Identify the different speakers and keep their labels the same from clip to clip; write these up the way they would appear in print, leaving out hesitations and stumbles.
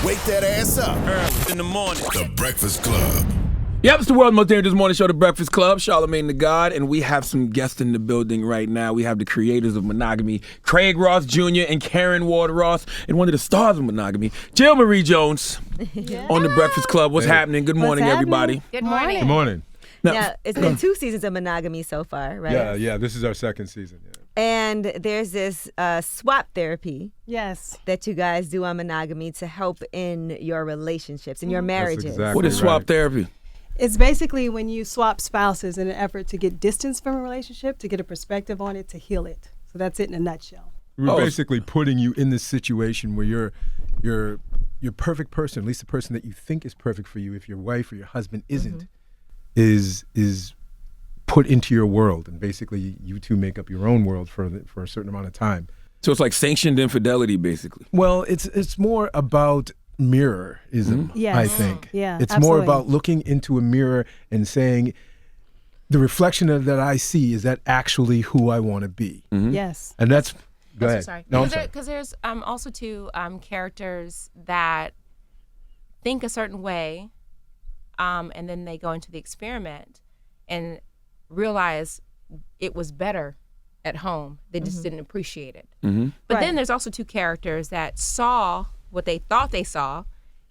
Speaker 1: Wake that ass up.
Speaker 2: Early in the morning.
Speaker 1: The Breakfast Club.
Speaker 3: Yep, it's the world's most dangerous morning show, The Breakfast Club. Charlamagne the God, and we have some guests in the building right now. We have the creators of Monogamy, Craig Ross Jr. and Karen Ward Ross, and one of the stars of Monogamy, Jill Marie Jones, on The Breakfast Club. What's happening? Good morning, everybody.
Speaker 4: Good morning.
Speaker 5: Good morning.
Speaker 4: Now, it's been 2 seasons of Monogamy so far, right?
Speaker 5: Yeah, this is our second season. Yeah.
Speaker 4: And there's this swap therapy that you guys do on Monogamy to help in your relationships, in your marriages.
Speaker 5: Exactly
Speaker 3: What is swap therapy?
Speaker 6: It's basically when you swap spouses in an effort to get distance from a relationship, to get a perspective on it, to heal it. So that's it in a nutshell.
Speaker 5: We're basically putting you in this situation where you're perfect person, at least the person that you think is perfect for you, if your wife or your husband isn't, is put into your world, and basically you two make up your own world for a certain amount of time.
Speaker 3: So it's like sanctioned infidelity, basically.
Speaker 5: Well, it's more about mirrorism,
Speaker 6: Yes.
Speaker 5: I think.
Speaker 6: Yeah,
Speaker 5: it's more
Speaker 6: absolutely.
Speaker 5: about looking into a mirror and saying, the reflection that I see, is that actually who I want to be?
Speaker 6: Yes.
Speaker 5: And that's, go ahead.
Speaker 7: Sorry.
Speaker 5: No, I'm sorry.
Speaker 7: Because there's also two characters that think a certain way, and then they go into the experiment and realize it was better at home. They just didn't appreciate it. But then there's also two characters that saw what they thought they saw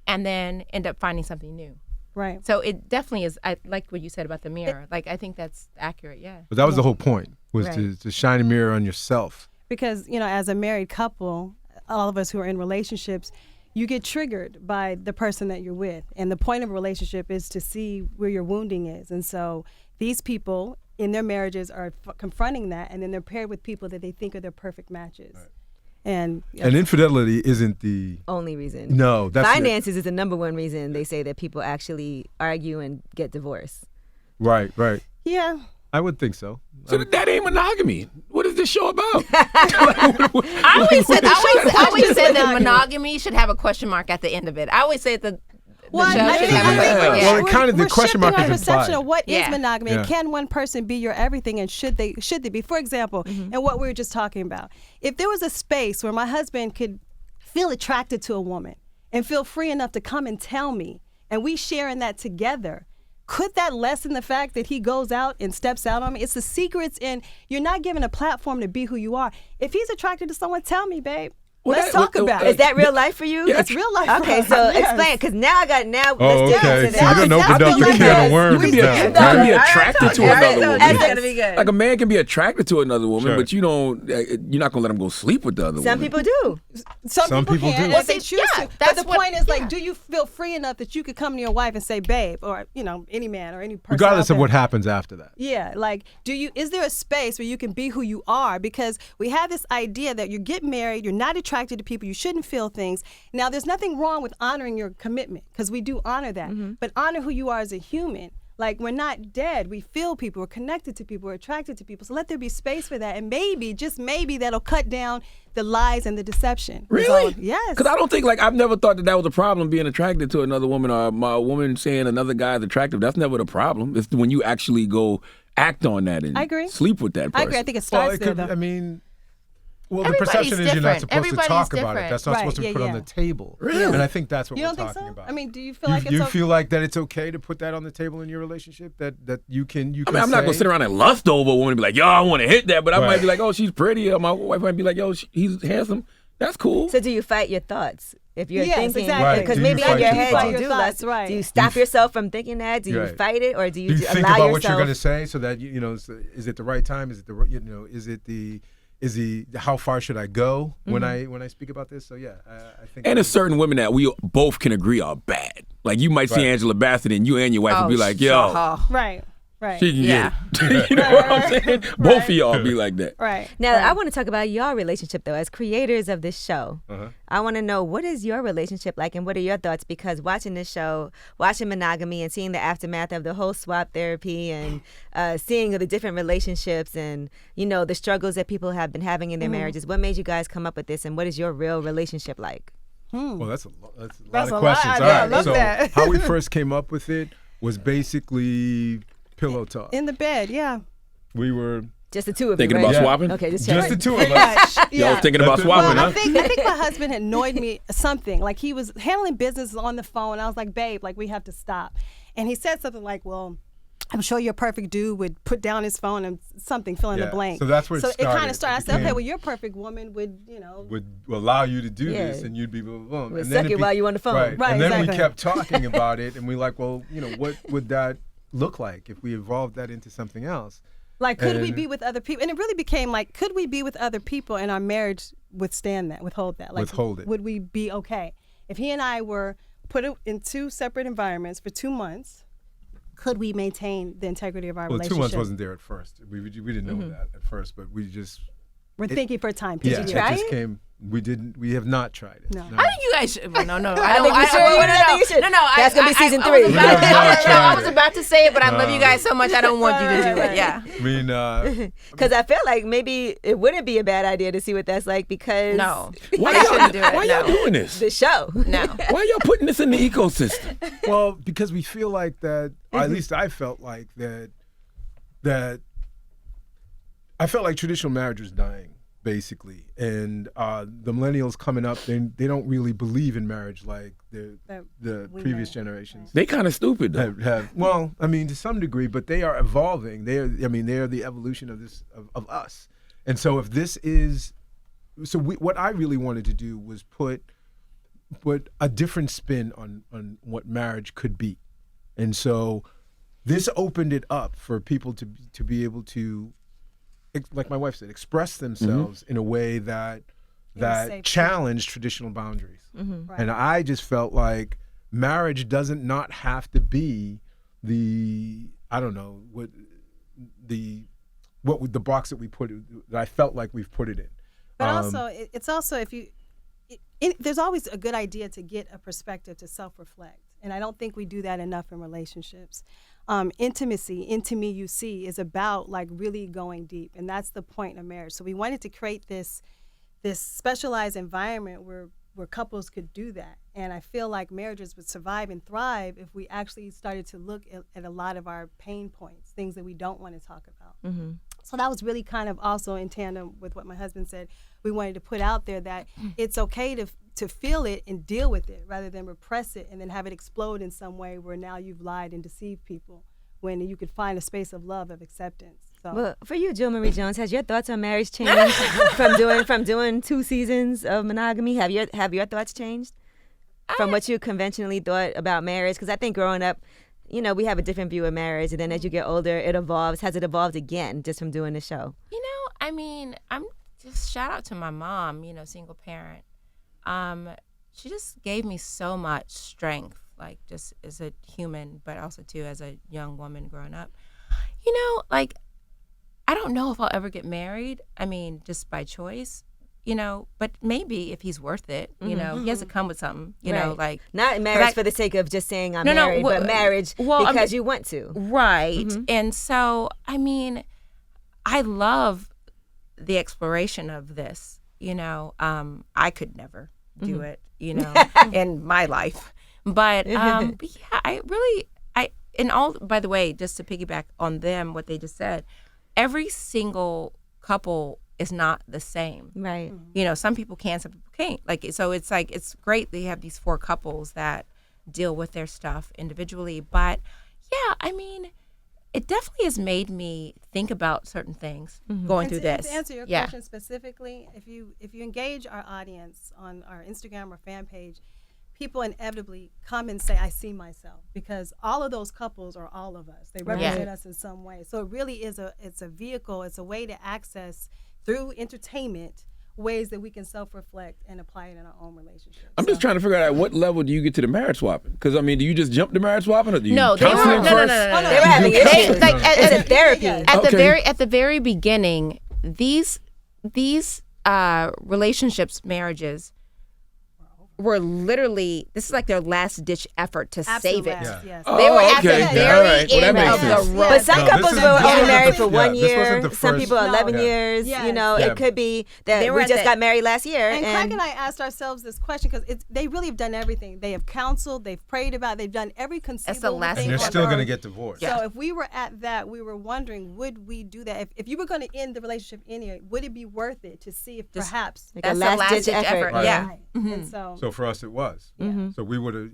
Speaker 7: and then end up finding something new.
Speaker 6: Right.
Speaker 7: So it definitely is. I like what you said about the mirror. I think that's accurate, yeah.
Speaker 5: But that was the whole point, was
Speaker 4: Right.
Speaker 5: to shine a mirror on yourself.
Speaker 6: Because, as a married couple, all of us who are in relationships, you get triggered by the person that you're with. And the point of a relationship is to see where your wounding is. And so these people in their marriages are confronting that, and then they're paired with people that they think are their perfect matches. Right. And
Speaker 5: infidelity isn't the
Speaker 4: Only reason.
Speaker 5: No, that's
Speaker 4: Finances is the number one reason they say that people actually argue and get divorced.
Speaker 5: Right.
Speaker 6: Yeah.
Speaker 5: I would think so.
Speaker 3: So that ain't Monogamy. What is this show about?
Speaker 7: I always said that monogamy should have a question mark at the end of it. I always say that the show should have a question mark.
Speaker 5: Well, it kind of, the
Speaker 6: we're
Speaker 5: question mark
Speaker 6: shifting
Speaker 5: is
Speaker 6: our perception
Speaker 5: implied.
Speaker 6: of what is
Speaker 7: Yeah.
Speaker 6: monogamy, and
Speaker 5: Yeah.
Speaker 6: can one person be your everything, and should they be? For example, and what we were just talking about, if there was a space where my husband could feel attracted to a woman and feel free enough to come and tell me, and we sharing that together, could that lessen the fact that he goes out and steps out on me? It's the secrets in, you're not given a platform to be who you are. If he's attracted to someone, tell me, babe. Let's talk about it.
Speaker 4: Is that real life for you?
Speaker 6: That's real life for
Speaker 4: Okay,
Speaker 6: us.
Speaker 4: so
Speaker 6: Yes.
Speaker 4: explain, because now let's
Speaker 5: Oh,
Speaker 4: get
Speaker 5: okay.
Speaker 4: into
Speaker 5: So you
Speaker 4: that.
Speaker 5: done opened up the
Speaker 6: like
Speaker 5: can
Speaker 6: that.
Speaker 5: of worms
Speaker 6: You
Speaker 5: now.
Speaker 6: can-
Speaker 3: can be
Speaker 4: All right,
Speaker 3: attracted to
Speaker 4: all right,
Speaker 3: another
Speaker 4: so
Speaker 3: woman.
Speaker 4: That's gonna be good.
Speaker 3: Like a man can be attracted to another woman,
Speaker 5: Sure.
Speaker 3: but you're not gonna let him go sleep with the other
Speaker 4: Some
Speaker 3: woman.
Speaker 4: people do.
Speaker 6: Some people
Speaker 5: do.
Speaker 6: can,
Speaker 5: Well,
Speaker 6: if they choose
Speaker 7: yeah,
Speaker 6: to. But
Speaker 7: that's
Speaker 6: the
Speaker 7: what-
Speaker 6: point is,
Speaker 7: yeah.
Speaker 6: do you feel free enough that you could come to your wife and say, babe, or any man or any person,
Speaker 5: Regardless
Speaker 6: out
Speaker 5: of what
Speaker 6: there.
Speaker 5: happens after that.
Speaker 6: Yeah, is there a space where you can be who you are? Because we have this idea that you get married, you're not attracted to people, you shouldn't feel things. Now, there's nothing wrong with honoring your commitment, because we do honor that. But honor who you are as a human. Like, we're not dead. We feel people. We're connected to people. We're attracted to people. So let there be space for that. And maybe, just maybe, that'll cut down the lies and the deception.
Speaker 3: Really?
Speaker 6: Yes.
Speaker 3: Because I don't think, I've never thought that was a problem, being attracted to another woman, or a woman saying another guy is attractive. That's never the problem. It's when you actually go act on that and
Speaker 6: I agree.
Speaker 3: sleep with that person.
Speaker 6: I agree. I think it
Speaker 5: Well,
Speaker 6: starts
Speaker 5: it
Speaker 6: there,
Speaker 5: could,
Speaker 6: though.
Speaker 5: the
Speaker 7: Everybody's
Speaker 5: perception is you're not
Speaker 7: different.
Speaker 5: supposed to
Speaker 7: Everybody's
Speaker 5: talk about it.
Speaker 7: different.
Speaker 5: That's not
Speaker 6: Right,
Speaker 5: supposed to be
Speaker 6: yeah,
Speaker 5: put on
Speaker 6: yeah.
Speaker 5: the table.
Speaker 3: Really?
Speaker 5: And I think that's what
Speaker 6: You
Speaker 5: we're
Speaker 6: don't think
Speaker 5: talking
Speaker 6: so?
Speaker 5: about.
Speaker 6: I mean, do you feel like
Speaker 5: you
Speaker 6: it's
Speaker 5: feel like that it's okay to put that on the table in your relationship? That you can
Speaker 3: I mean, I'm not gonna sit around and lust over a woman and be like, yo, I want to hit that, but I
Speaker 5: Right.
Speaker 3: might be like, oh, she's pretty, or my wife might be like, yo, he's handsome. That's cool.
Speaker 4: So do you fight your thoughts? If you're
Speaker 6: Yes,
Speaker 4: thinking,
Speaker 6: exactly.
Speaker 5: Right.
Speaker 4: because
Speaker 5: Do you
Speaker 4: maybe in
Speaker 5: fight
Speaker 4: your
Speaker 5: your
Speaker 4: head
Speaker 5: thoughts?
Speaker 4: you do
Speaker 6: Your
Speaker 4: lust.
Speaker 6: thoughts, right.
Speaker 4: Do you stop yourself from thinking that? Do you
Speaker 5: Right.
Speaker 4: fight it, or do you,
Speaker 5: Do you think
Speaker 4: allow
Speaker 5: about
Speaker 4: yourself?
Speaker 5: what you're going to say, so that is it the right time? Is it how far should I go when I speak about this? So yeah, I think.
Speaker 3: And there's certain women that we both can agree are bad. Like, you might see
Speaker 5: Right.
Speaker 3: Angela Bassett, and you and your wife will be like, yo,
Speaker 6: Right. Right.
Speaker 3: she can
Speaker 7: Yeah.
Speaker 3: get it. You know what I'm saying? Both of y'all be like that.
Speaker 6: Right.
Speaker 4: Now,
Speaker 6: right.
Speaker 4: I want to talk about your relationship, though, as creators of this show. I want to know, what is your relationship like, and what are your thoughts? Because watching this show, watching Monogamy, and seeing the aftermath of the whole swap therapy, and seeing the different relationships, and the struggles that people have been having in their marriages, what made you guys come up with this, and what is your real relationship like?
Speaker 5: Well, that's a lot
Speaker 6: That's
Speaker 5: of
Speaker 6: a lot.
Speaker 5: questions.
Speaker 6: Yeah,
Speaker 5: All
Speaker 6: I
Speaker 5: right.
Speaker 6: love
Speaker 5: So
Speaker 6: that.
Speaker 5: how we first came up with it was basically pillow talk.
Speaker 6: In the bed, yeah.
Speaker 5: We were
Speaker 4: Just the two of
Speaker 3: Thinking
Speaker 4: you, right?
Speaker 3: about swapping?
Speaker 4: Okay, just
Speaker 5: Just
Speaker 4: checking.
Speaker 5: the two of us.
Speaker 3: Y'all was thinking about swapping,
Speaker 6: Well,
Speaker 3: huh?
Speaker 6: I think my husband had annoyed me something. Like he was handling business on the phone. I was like, babe, like we have to stop. And he said something like, well, I'm sure your perfect dude would put down his phone and something, fill in the blank.
Speaker 5: So that's where it started.
Speaker 6: kind of started. I said, okay,
Speaker 5: became-
Speaker 6: well, your perfect woman would,
Speaker 5: would allow you to do
Speaker 4: Yeah.
Speaker 5: this, and you'd be boom, boom.
Speaker 4: Would
Speaker 5: And
Speaker 4: suck
Speaker 5: then
Speaker 4: it while you on the phone.
Speaker 6: Right,
Speaker 5: and then we
Speaker 6: exactly.
Speaker 5: kept talking about it, and we like, well, what would that look like if we evolved that into something else?
Speaker 6: Like, could we
Speaker 5: And-
Speaker 6: be with other people? And it really became like, could we be with other people and our marriage withstand that, withhold that? Like,
Speaker 5: Withhold it.
Speaker 6: Would we be okay? If he and I were put in two separate environments for 2 months, could we maintain the integrity of our
Speaker 5: Well, 2
Speaker 6: relationship?
Speaker 5: months wasn't there at first. We didn't know that at first, but we just
Speaker 6: We're thinking for a time
Speaker 5: yeah,
Speaker 6: period.
Speaker 5: it
Speaker 4: try
Speaker 5: just
Speaker 4: it?
Speaker 5: came. We didn't. We have not tried it.
Speaker 6: No.
Speaker 7: I think you guys should. Well, no, no.
Speaker 4: I think we should. I think you should.
Speaker 7: No, no.
Speaker 4: That's gonna be season
Speaker 7: I was
Speaker 4: 3.
Speaker 7: about
Speaker 5: We have
Speaker 7: to-
Speaker 5: not tried
Speaker 7: I was
Speaker 5: it.
Speaker 7: about to say it, but I love you guys so much. I don't want you to do it. Yeah.
Speaker 5: I mean,
Speaker 4: Because I feel like maybe it wouldn't be a bad idea to see what that's like because
Speaker 7: No.
Speaker 3: Why
Speaker 7: I shouldn't do it.
Speaker 3: why y'all
Speaker 7: No.
Speaker 3: doing this?
Speaker 4: the show.
Speaker 7: No.
Speaker 3: Why y'all putting this in the ecosystem?
Speaker 5: well, because we feel like that. Or at least I felt like that. That I felt like traditional marriage was dying, basically, and the millennials coming up, they don't really believe in marriage like the
Speaker 6: we
Speaker 5: previous
Speaker 6: know.
Speaker 5: generations.
Speaker 3: They kind of stupid though.
Speaker 5: Have well, I mean, to some degree, but they are evolving. They are the evolution of this of us. And so if this is, what I really wanted to do was put a different spin on what marriage could be, and so this opened it up for people to be able to, like my wife said, express themselves in a way that
Speaker 6: safe
Speaker 5: challenged traditional boundaries.
Speaker 6: Right.
Speaker 5: And I just felt like marriage doesn't not have to be the the box that we put it, that I felt like we've put it in.
Speaker 6: But also, it's also if you, there's always a good idea to get a perspective to self-reflect, and I don't think we do that enough in relationships. Intimacy, into me you see, is about like really going deep, and that's the point of marriage. So we wanted to create this specialized environment where couples could do that, and I feel like marriages would survive and thrive if we actually started to look at a lot of our pain points, things that we don't want to talk about. So that was really kind of also in tandem with what my husband said. We wanted to put out there that it's okay to feel it and deal with it rather than repress it and then have it explode in some way where now you've lied and deceived people, when you could find a space of love, of acceptance. So
Speaker 4: Well, for you, Jill Marie Jones, has your thoughts on marriage changed from doing 2 seasons of monogamy? Have your thoughts changed from what you conventionally thought about marriage? Because I think growing up, we have a different view of marriage, and then as you get older, it evolves. Has it evolved again just from doing the show?
Speaker 7: I mean, I'm just shout out to my mom, single parent. She just gave me so much strength, like just as a human, but also too as a young woman growing up. Like, I don't know if I'll ever get married. I mean, just by choice, but maybe if he's worth it, he has to come with something,
Speaker 4: Right.
Speaker 7: like.
Speaker 4: Not marriage for the sake of just saying I'm
Speaker 7: No,
Speaker 4: married,
Speaker 7: well,
Speaker 4: but marriage
Speaker 7: well, I
Speaker 4: because
Speaker 7: mean-
Speaker 4: you want to.
Speaker 7: Right. And so, I mean, I love the exploration of this, I could never do it, in my life. But yeah, by the way, just to piggyback on them, what they just said, every single couple is not the same.
Speaker 4: Right.
Speaker 7: Some people can, some people can't. So it's great that you have these 4 couples that deal with their stuff individually. But yeah, I mean, it definitely has made me think about certain things going
Speaker 6: And
Speaker 7: through
Speaker 6: to,
Speaker 7: this.
Speaker 6: To answer your
Speaker 7: Yeah.
Speaker 6: question specifically, if you engage our audience on our Instagram or fan page, people inevitably come and say, I see myself, because all of those couples are all of us. They represent us in some way. So it really is it's a vehicle, it's a way to access through entertainment ways that we can self-reflect and apply it in our own relationships.
Speaker 3: I'm just trying to figure out at what level do you get to the marriage swapping? Because I mean, do you just jump to marriage swapping, or do you
Speaker 7: No, they
Speaker 3: counsel
Speaker 7: were
Speaker 3: them
Speaker 7: no,
Speaker 3: first?
Speaker 4: They were having issues.
Speaker 7: like,
Speaker 4: It's a therapy.
Speaker 7: At the very beginning, these relationships, marriages were literally, this is like their last ditch effort to save it.
Speaker 6: Absolute last, yes.
Speaker 7: They were at the
Speaker 3: okay.
Speaker 7: very
Speaker 3: All right. Well, that
Speaker 7: end
Speaker 3: makes
Speaker 7: of
Speaker 3: sense.
Speaker 7: the road.
Speaker 4: But some
Speaker 5: No,
Speaker 4: couples
Speaker 5: this
Speaker 4: were
Speaker 5: isn't-
Speaker 4: only
Speaker 5: this
Speaker 4: married
Speaker 5: wasn't
Speaker 4: for
Speaker 5: the-
Speaker 4: 1
Speaker 5: yeah, this
Speaker 4: year.
Speaker 5: wasn't the
Speaker 4: Some
Speaker 5: first-
Speaker 4: people 11
Speaker 6: No.
Speaker 4: years.
Speaker 6: Yes.
Speaker 4: You know,
Speaker 5: Yeah.
Speaker 4: it could be that
Speaker 7: They were
Speaker 4: we
Speaker 7: at
Speaker 4: just
Speaker 7: the-
Speaker 4: got married last year.
Speaker 6: And Craig and I asked ourselves this question because they really have done everything. They have counseled, they've prayed about, they've done every conceivable
Speaker 7: last
Speaker 6: thing.
Speaker 5: And they're
Speaker 6: on
Speaker 5: still
Speaker 6: earth.
Speaker 5: going to get divorced.
Speaker 6: So if we were at that, we were wondering, would we do that? If you were going to end the relationship anyway, would it be worth it to see if perhaps
Speaker 4: Like
Speaker 7: That's
Speaker 4: a
Speaker 7: the
Speaker 4: last
Speaker 7: last
Speaker 4: ditch
Speaker 7: ditch
Speaker 4: effort.
Speaker 7: effort. Yeah.
Speaker 6: Right. And
Speaker 5: So for us, it was. So we would have,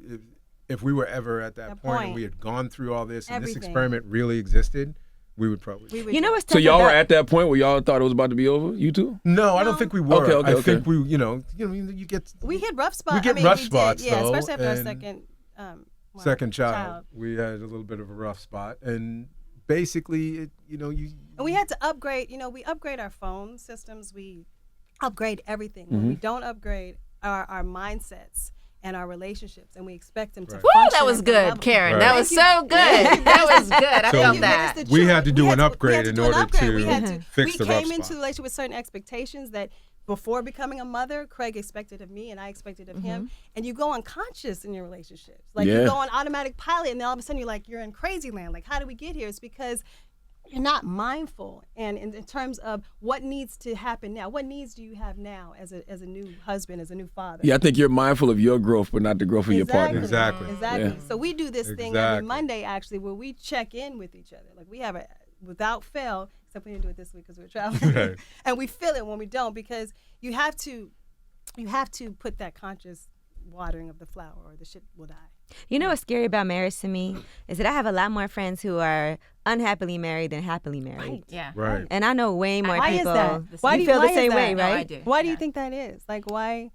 Speaker 5: if we were ever at that point and we had gone through all this and this
Speaker 6: Everything.
Speaker 5: experiment really existed, we would probably.
Speaker 6: we would
Speaker 4: You know what's tough
Speaker 3: So y'all were
Speaker 4: about-
Speaker 3: at that point where y'all thought it was about to be over? You two?
Speaker 5: No, I don't think we were.
Speaker 3: Okay,
Speaker 5: I think we, you get
Speaker 6: we hit rough spots.
Speaker 5: We get
Speaker 6: I mean,
Speaker 5: rough
Speaker 6: we
Speaker 5: spots,
Speaker 6: did, yeah,
Speaker 5: though,
Speaker 6: especially after our
Speaker 5: and
Speaker 6: second
Speaker 5: second child. We had a little bit of a rough spot, and basically,
Speaker 6: And we had to upgrade. We upgrade our phone systems. We upgrade everything. When we don't upgrade our mindsets and our relationships, and we expect them to.
Speaker 5: Right.
Speaker 7: Woo,
Speaker 6: function
Speaker 7: that was
Speaker 6: at the
Speaker 7: good,
Speaker 6: level.
Speaker 7: Karen.
Speaker 5: Right.
Speaker 7: That was so good. That was good. I
Speaker 5: So
Speaker 7: felt
Speaker 5: you,
Speaker 7: that.
Speaker 6: But it's the
Speaker 5: We
Speaker 6: truth.
Speaker 5: had to do an
Speaker 6: we
Speaker 5: upgrade
Speaker 6: had to
Speaker 5: in
Speaker 6: do an
Speaker 5: order
Speaker 6: upgrade.
Speaker 5: to
Speaker 6: we had to,
Speaker 5: fix the rough
Speaker 6: We came into
Speaker 5: spot.
Speaker 6: the relationship with certain expectations that before becoming a mother, Craig expected of me and I expected of him. And you go unconscious in your relationships. Like
Speaker 3: Yeah.
Speaker 6: you go on automatic pilot and then all of a sudden you're like, you're in crazy land. Like, how do we get here? It's because you're not mindful, and in terms of what needs to happen now. What needs do you have now as a new husband, as a new father?
Speaker 3: Yeah, I think you're mindful of your growth, but not the growth of your partner.
Speaker 5: Exactly.
Speaker 6: Exactly.
Speaker 3: Yeah.
Speaker 6: So we do this thing
Speaker 5: Exactly.
Speaker 6: every Monday, actually, where we check in with each other. Like we have a, without fail, except we didn't do it this week because we were traveling,
Speaker 5: Right.
Speaker 6: and we feel it when we don't, because you have to put that conscious watering of the flower, or the shit will die.
Speaker 4: You know what's scary about marriage to me is that I have a lot more friends who are unhappily married than happily married.
Speaker 7: Yeah.
Speaker 5: Right.
Speaker 4: And I know way more
Speaker 6: Why is
Speaker 4: people.
Speaker 6: that?
Speaker 4: Why you feel the
Speaker 6: why is
Speaker 4: same
Speaker 6: that?
Speaker 4: way,
Speaker 7: No,
Speaker 4: right?
Speaker 7: I do.
Speaker 6: Why do you
Speaker 7: Yeah.
Speaker 6: think that is? Like why?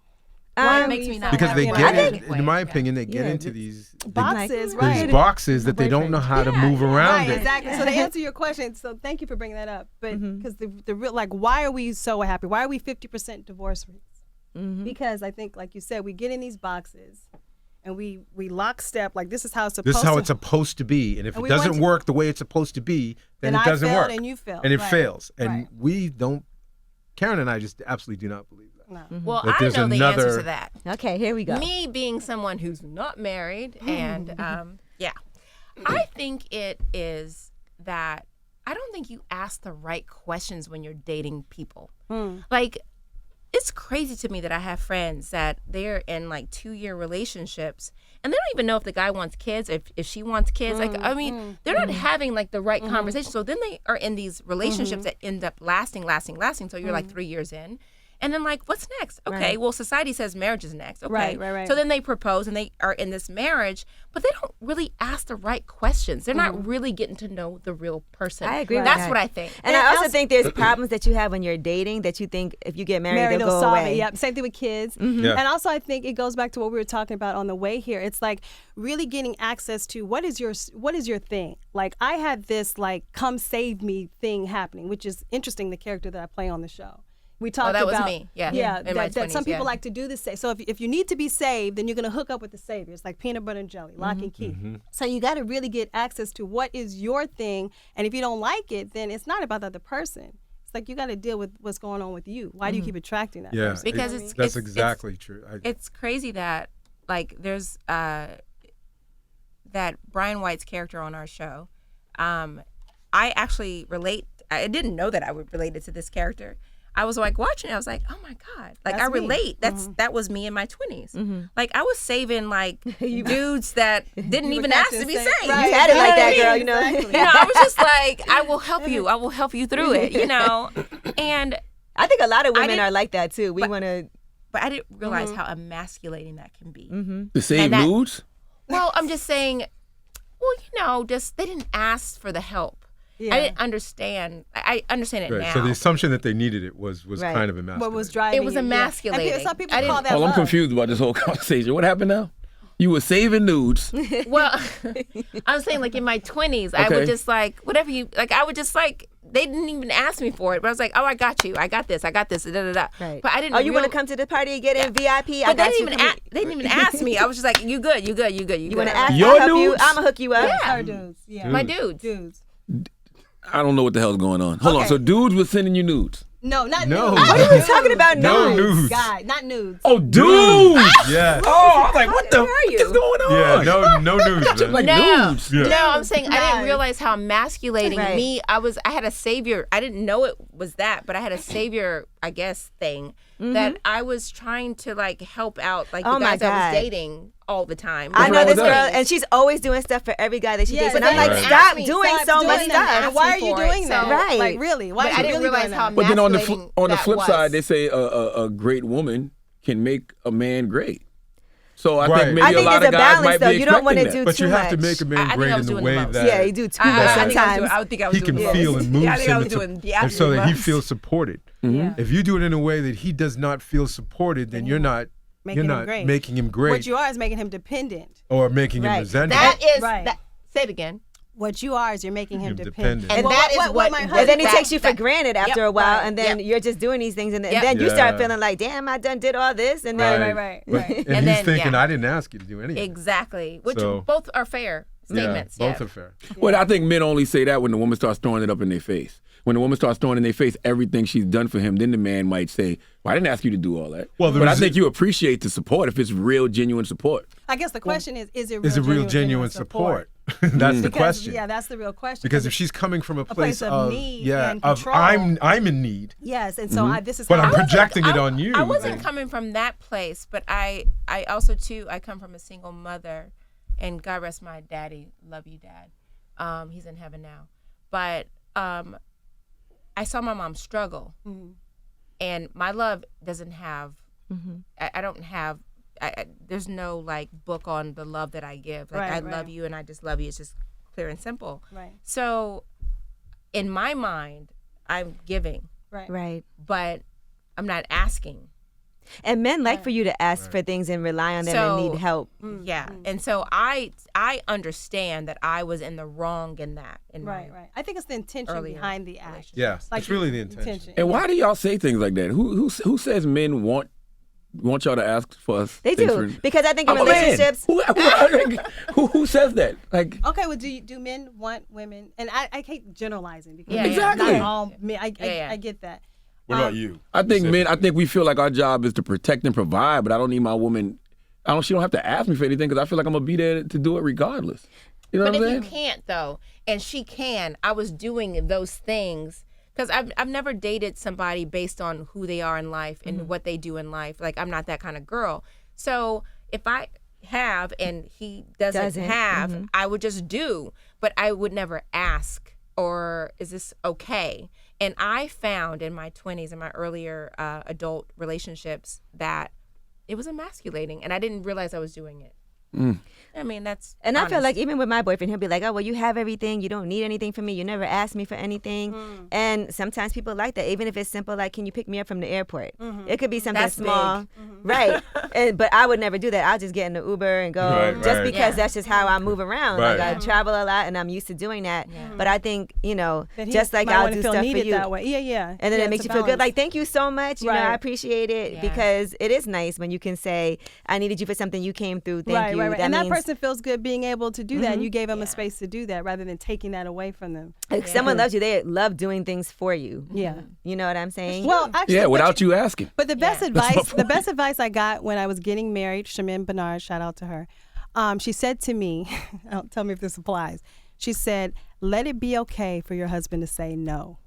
Speaker 4: Why
Speaker 6: are
Speaker 7: makes
Speaker 6: we
Speaker 7: me
Speaker 6: so
Speaker 7: not
Speaker 5: Because they
Speaker 6: happy?
Speaker 5: get
Speaker 6: I
Speaker 5: it,
Speaker 6: think
Speaker 5: in my opinion, they get
Speaker 4: Yeah,
Speaker 5: into
Speaker 4: it's
Speaker 5: these
Speaker 6: boxes,
Speaker 4: Like,
Speaker 6: right?
Speaker 5: these boxes that they don't know how to move around
Speaker 6: Right,
Speaker 5: it.
Speaker 6: exactly. So to answer your question, so thank you for bringing that up. But because the real, like, why are we so happy? Why are we 50% divorce rates? Because I think, like you said, we get in these boxes and we lockstep, like this is how it's supposed
Speaker 5: This is how
Speaker 6: to.
Speaker 5: it's supposed to be, and if
Speaker 6: And
Speaker 5: it
Speaker 6: we
Speaker 5: doesn't
Speaker 6: went to-
Speaker 5: work the way it's supposed to be, then
Speaker 6: Then
Speaker 5: it
Speaker 6: I
Speaker 5: doesn't
Speaker 6: failed
Speaker 5: work,
Speaker 6: and you failed.
Speaker 5: and it
Speaker 6: Right.
Speaker 5: fails. And
Speaker 6: Right.
Speaker 5: we don't. Karen and I just absolutely do not believe that.
Speaker 6: No.
Speaker 7: Well,
Speaker 5: That
Speaker 7: I
Speaker 5: there's
Speaker 7: know the answer
Speaker 5: another-
Speaker 7: to that.
Speaker 4: Okay, here we go.
Speaker 7: Me being someone who's not married, and yeah, I think it is that I don't think you ask the right questions when you're dating people. Like, it's crazy to me that I have friends that they're in like 2-year relationships and they don't even know if the guy wants kids, if she wants kids. Like, I mean, they're not having like the right conversation. So then they are in these relationships that end up lasting. So you're like 3 years in. And then, like, what's next? Okay,
Speaker 4: Right.
Speaker 7: well, society says marriage is next. Okay.
Speaker 6: Right.
Speaker 7: So then they propose and they are in this marriage, but they don't really ask the right questions. They're not really getting to know the real person.
Speaker 4: I agree with
Speaker 7: That's
Speaker 4: that.
Speaker 7: what I think.
Speaker 4: And I also think there's problems that you have when you're dating that you think if you get married, they'll go
Speaker 6: solve
Speaker 4: away.
Speaker 6: it. Yep. Same thing with kids.
Speaker 5: Yeah.
Speaker 6: And also, I think it goes back to what we were talking about on the way here. It's like really getting access to what is your thing. Like I had this like come save me thing happening, which is interesting. The character that I play on the show. We talked
Speaker 7: that was
Speaker 6: about
Speaker 7: me. Yeah.
Speaker 6: yeah.
Speaker 7: In my
Speaker 6: That some
Speaker 7: 20s,
Speaker 6: people
Speaker 7: yeah.
Speaker 6: like to do this. So if you need to be saved, then you're going to hook up with the savior. It's like peanut butter and jelly, lock and key. So you got to really get access to what is your thing. And if you don't like it, then it's not about the other person. It's like you got to deal with what's going on with you. Why do you keep attracting that
Speaker 5: Yeah,
Speaker 6: person?
Speaker 7: Because
Speaker 6: You know what I
Speaker 7: it's-
Speaker 6: mean?
Speaker 5: that's exactly true.
Speaker 7: It's crazy that like there's that Brian White's character on our show. I actually relate. I didn't know that I would relate it to this character. I was like watching it. I was like, oh my god! Like
Speaker 6: That's
Speaker 7: I
Speaker 6: me.
Speaker 7: relate. That was me in my 20s. Like I was saving like dudes that didn't
Speaker 6: You
Speaker 7: even
Speaker 6: were
Speaker 7: ask to
Speaker 6: catching
Speaker 7: be
Speaker 6: the
Speaker 7: saved.
Speaker 6: same- right.
Speaker 4: You had it like that,
Speaker 7: You know
Speaker 4: girl.
Speaker 7: what I
Speaker 4: You know.
Speaker 7: mean? You know, I was just like, I will help you. I will help you through it. You know, and
Speaker 4: I think a lot of women
Speaker 7: didn't-
Speaker 4: are like that too. We want to.
Speaker 7: but I didn't realize how emasculating that can be.
Speaker 3: The same
Speaker 7: And that-
Speaker 3: nudes?
Speaker 7: Well, I'm just saying, well, you know, just they didn't ask for the help.
Speaker 6: Yeah.
Speaker 7: I didn't understand. I understand it
Speaker 5: right.
Speaker 7: now.
Speaker 5: So the assumption that they needed it was
Speaker 4: Right.
Speaker 5: kind of emasculating.
Speaker 6: What was driving
Speaker 7: It was
Speaker 6: you, yeah.
Speaker 7: emasculating.
Speaker 6: And some people
Speaker 7: I
Speaker 6: call
Speaker 7: didn't-
Speaker 6: that
Speaker 3: Oh, I'm
Speaker 6: love.
Speaker 3: confused about this whole conversation. What happened now? You were saving nudes.
Speaker 7: Well, I'm saying like in my 20s, I
Speaker 3: Okay.
Speaker 7: would just like whatever you like. I would just like they didn't even ask me for it, but I was like, oh, I got you. I got this. Da da da.
Speaker 4: Right.
Speaker 7: But I didn't.
Speaker 4: Oh, you want to
Speaker 7: real-
Speaker 4: come to the party and get in VIP? I
Speaker 7: But they
Speaker 4: got
Speaker 7: didn't
Speaker 4: you.
Speaker 7: even.
Speaker 4: Come
Speaker 7: They didn't even ask me. I was just like, you good. You good. You good. You
Speaker 4: You
Speaker 7: good.
Speaker 4: want to ask?
Speaker 3: Your
Speaker 4: I'll help you.
Speaker 3: nudes?
Speaker 4: I'm gonna hook you up.
Speaker 7: Yeah.
Speaker 6: Her dudes. Yeah.
Speaker 7: My dudes.
Speaker 6: Dudes.
Speaker 3: I don't know what the hell's going on. Hold on.
Speaker 6: Okay.
Speaker 3: So dudes were sending you nudes.
Speaker 6: No, not
Speaker 5: No.
Speaker 6: nudes.
Speaker 4: What are you talking about?
Speaker 5: No
Speaker 4: nudes?
Speaker 5: nudes.
Speaker 6: God, not nudes.
Speaker 3: Oh, dude.
Speaker 5: Yeah.
Speaker 3: Oh, I was like, what the
Speaker 4: Where are
Speaker 3: fuck
Speaker 4: you?
Speaker 3: is going on?
Speaker 5: Yeah, no nudes, man.
Speaker 3: Like
Speaker 7: No,
Speaker 3: nudes.
Speaker 5: Yeah.
Speaker 7: no, I'm saying I didn't
Speaker 6: Nice.
Speaker 7: realize how emasculating
Speaker 4: Right.
Speaker 7: me. I had a savior. I didn't know it was that, but I had a savior, I guess, thing that I was trying to like help out, like
Speaker 4: Oh
Speaker 7: the
Speaker 4: my
Speaker 7: guys I
Speaker 4: God.
Speaker 7: was dating all the time.
Speaker 4: I
Speaker 3: What's
Speaker 4: know
Speaker 3: wrong
Speaker 4: this
Speaker 3: with
Speaker 4: girl,
Speaker 3: that?
Speaker 4: and she's always doing stuff for every guy that she dates. And I'm like,
Speaker 5: Right.
Speaker 4: stop
Speaker 7: Ask
Speaker 4: doing
Speaker 7: me,
Speaker 4: so much
Speaker 6: doing
Speaker 4: stuff.
Speaker 6: that. And why are
Speaker 7: Ask me
Speaker 6: you
Speaker 7: for it.
Speaker 6: doing that?
Speaker 7: So-
Speaker 4: Right.
Speaker 6: Like, really? Why
Speaker 7: But
Speaker 6: are
Speaker 7: I
Speaker 6: you
Speaker 7: didn't
Speaker 6: really
Speaker 7: realize
Speaker 6: doing
Speaker 7: how
Speaker 6: that?
Speaker 3: But then on the
Speaker 7: emasculating
Speaker 3: on the
Speaker 7: that
Speaker 3: flip
Speaker 7: was.
Speaker 3: side, they say a great woman can make a man great. So I
Speaker 5: Right.
Speaker 3: think maybe
Speaker 4: I
Speaker 3: a
Speaker 4: think
Speaker 3: lot
Speaker 4: there's
Speaker 3: of
Speaker 4: a
Speaker 3: guys
Speaker 4: balance,
Speaker 3: might
Speaker 4: though.
Speaker 3: be
Speaker 4: You don't want to
Speaker 3: expecting
Speaker 4: do
Speaker 3: that.
Speaker 5: But
Speaker 4: too
Speaker 5: you have to
Speaker 4: much.
Speaker 5: make a
Speaker 7: I
Speaker 5: man
Speaker 7: think
Speaker 5: great
Speaker 7: I
Speaker 5: in
Speaker 7: was
Speaker 5: the
Speaker 7: doing the
Speaker 5: way
Speaker 7: most.
Speaker 5: that
Speaker 4: Yeah, you do too much
Speaker 7: I think
Speaker 4: sometimes.
Speaker 7: I think I was
Speaker 5: he
Speaker 7: doing
Speaker 5: can
Speaker 7: the
Speaker 5: feel
Speaker 7: most.
Speaker 5: and move
Speaker 7: Yeah, I think I was
Speaker 5: him
Speaker 7: doing the
Speaker 5: and so that he
Speaker 7: most.
Speaker 5: feels supported.
Speaker 6: Yeah.
Speaker 5: If you do it in a way that he does not feel supported, then you're not
Speaker 6: Making
Speaker 5: you're
Speaker 6: him
Speaker 5: not
Speaker 6: great.
Speaker 5: making him great
Speaker 6: What you are is making him dependent.
Speaker 5: or making him
Speaker 4: Right.
Speaker 5: resentful.
Speaker 7: That is
Speaker 6: Right.
Speaker 7: that. Say it again.
Speaker 6: What you are is you're making him
Speaker 5: Him
Speaker 6: dependent.
Speaker 5: dependent.
Speaker 7: And
Speaker 6: Well,
Speaker 7: that is what-
Speaker 6: my
Speaker 7: and
Speaker 6: husband.
Speaker 4: And then he
Speaker 7: That-
Speaker 4: takes you for
Speaker 7: that-
Speaker 4: granted after
Speaker 7: Yep.
Speaker 4: a while,
Speaker 6: Right.
Speaker 4: and then
Speaker 7: Yep.
Speaker 4: you're just doing these things, and
Speaker 7: Yep.
Speaker 4: then you start
Speaker 5: Yeah.
Speaker 4: feeling like, damn, I done all this, and
Speaker 6: Right,
Speaker 4: then
Speaker 6: right.
Speaker 5: But- and
Speaker 7: And
Speaker 5: he's
Speaker 7: then,
Speaker 5: thinking,
Speaker 7: yeah.
Speaker 5: I didn't ask you to do anything.
Speaker 7: Exactly. Which
Speaker 5: So-
Speaker 7: both are fair statements.
Speaker 5: Yeah, both
Speaker 7: yeah.
Speaker 5: are fair.
Speaker 3: Well, I think men only say that when the woman starts throwing it up in their face. When the woman starts throwing in their face everything she's done for him, then the man might say, well, I didn't ask you to do all that.
Speaker 5: Well,
Speaker 3: but I
Speaker 5: there's-
Speaker 3: think you appreciate the support if it's real, genuine support.
Speaker 6: I guess the question is it real,
Speaker 5: Is it real genuine support? That's the
Speaker 6: Because,
Speaker 5: question.
Speaker 6: Yeah, that's the real question.
Speaker 5: Because if she's coming from a place
Speaker 6: of need and
Speaker 5: of
Speaker 6: control.
Speaker 5: I'm in need,
Speaker 6: yes, and so this is
Speaker 5: but
Speaker 6: how
Speaker 5: I'm projecting it on you.
Speaker 7: I wasn't coming from that place, but I also too I come from a single mother, and God rest my daddy. Love you, Dad. He's in heaven now, but I saw my mom struggle, and my love doesn't have. I don't have. There's no like book on the love that I give. Like
Speaker 6: Right,
Speaker 7: I
Speaker 6: right.
Speaker 7: love you and I just love you. It's just clear and simple.
Speaker 6: Right.
Speaker 7: So, in my mind, I'm giving,
Speaker 4: right.
Speaker 7: but I'm not asking.
Speaker 4: And men like for you to ask for things and rely on them and
Speaker 7: So-
Speaker 4: need help.
Speaker 7: Yeah, and so I understand that I was in the wrong in that. In
Speaker 6: Right,
Speaker 7: my,
Speaker 6: right. I think it's the intention
Speaker 7: Earlier
Speaker 6: behind the act.
Speaker 5: Yeah, it's really the intention.
Speaker 3: And why do y'all say things like that? Who says men want y'all to ask for us?
Speaker 4: They
Speaker 3: things
Speaker 4: do
Speaker 3: for-
Speaker 4: because I think in
Speaker 3: I'm a man.
Speaker 4: relationships.
Speaker 3: Who says that? Like,
Speaker 6: Okay, well, do men want women? And I hate generalizing because
Speaker 7: Yeah,
Speaker 3: Exactly.
Speaker 6: not all men. I
Speaker 7: Yeah.
Speaker 6: get that.
Speaker 5: What about you?
Speaker 3: I think men. I think we feel like our job is to protect and provide, but I don't need my woman. She don't have to ask me for anything because I feel like I'm gonna be there to do it regardless. You know
Speaker 7: but
Speaker 3: what I'm
Speaker 7: if
Speaker 3: saying?
Speaker 7: you can't though, and she can, I was doing those things because I've never dated somebody based on who they are in life and what they do in life. Like I'm not that kind of girl. So if I have and he doesn't have, I would just do, but I would never ask. Or is this okay? And I found in my 20s and my earlier adult relationships that it was emasculating, and I didn't realize I was doing it. I mean, that's
Speaker 4: And I feel
Speaker 7: honest.
Speaker 4: like even with my boyfriend, he'll be like, oh, well, you have everything. You don't need anything from me. You never ask me for anything. And sometimes people like that, even if it's simple, like, can you pick me up from the airport? It could be something
Speaker 7: That's
Speaker 4: small.
Speaker 7: big.
Speaker 4: Right. But I would never do that. I'll just get in the Uber and go
Speaker 5: Right,
Speaker 4: just
Speaker 5: right.
Speaker 4: because
Speaker 7: Yeah.
Speaker 4: that's just how I move around.
Speaker 5: Right.
Speaker 4: Like I travel a lot and I'm used to doing that. But I think,
Speaker 6: That he
Speaker 4: just like
Speaker 6: might
Speaker 4: I'll
Speaker 6: wanna
Speaker 4: do
Speaker 6: feel
Speaker 4: stuff for
Speaker 6: needed
Speaker 4: you.
Speaker 6: that way. Yeah.
Speaker 4: And then
Speaker 6: Yeah,
Speaker 4: it makes
Speaker 6: it's
Speaker 4: you
Speaker 6: a
Speaker 4: feel good.
Speaker 6: balance.
Speaker 4: Like, thank you so much. You know, I
Speaker 6: Right.
Speaker 4: appreciate it
Speaker 7: Yeah.
Speaker 4: because it is nice when you can say, I needed you for something. You came through. Thank you.
Speaker 6: Right. And that
Speaker 4: means-
Speaker 6: person feels good being able to do that, and you gave them a space to do that rather than taking that away from them.
Speaker 4: If someone loves you, they love doing things for you.
Speaker 6: Yeah.
Speaker 4: You know what I'm saying?
Speaker 6: Well, actually,
Speaker 3: Yeah,
Speaker 6: but
Speaker 3: without you asking.
Speaker 6: But the best
Speaker 7: Yeah.
Speaker 6: advice, the best advice I got when I was getting married, Charlamagne Bernard, shout out to her. She said to me, tell me if this applies. She said, "Let it be okay for your husband to say no."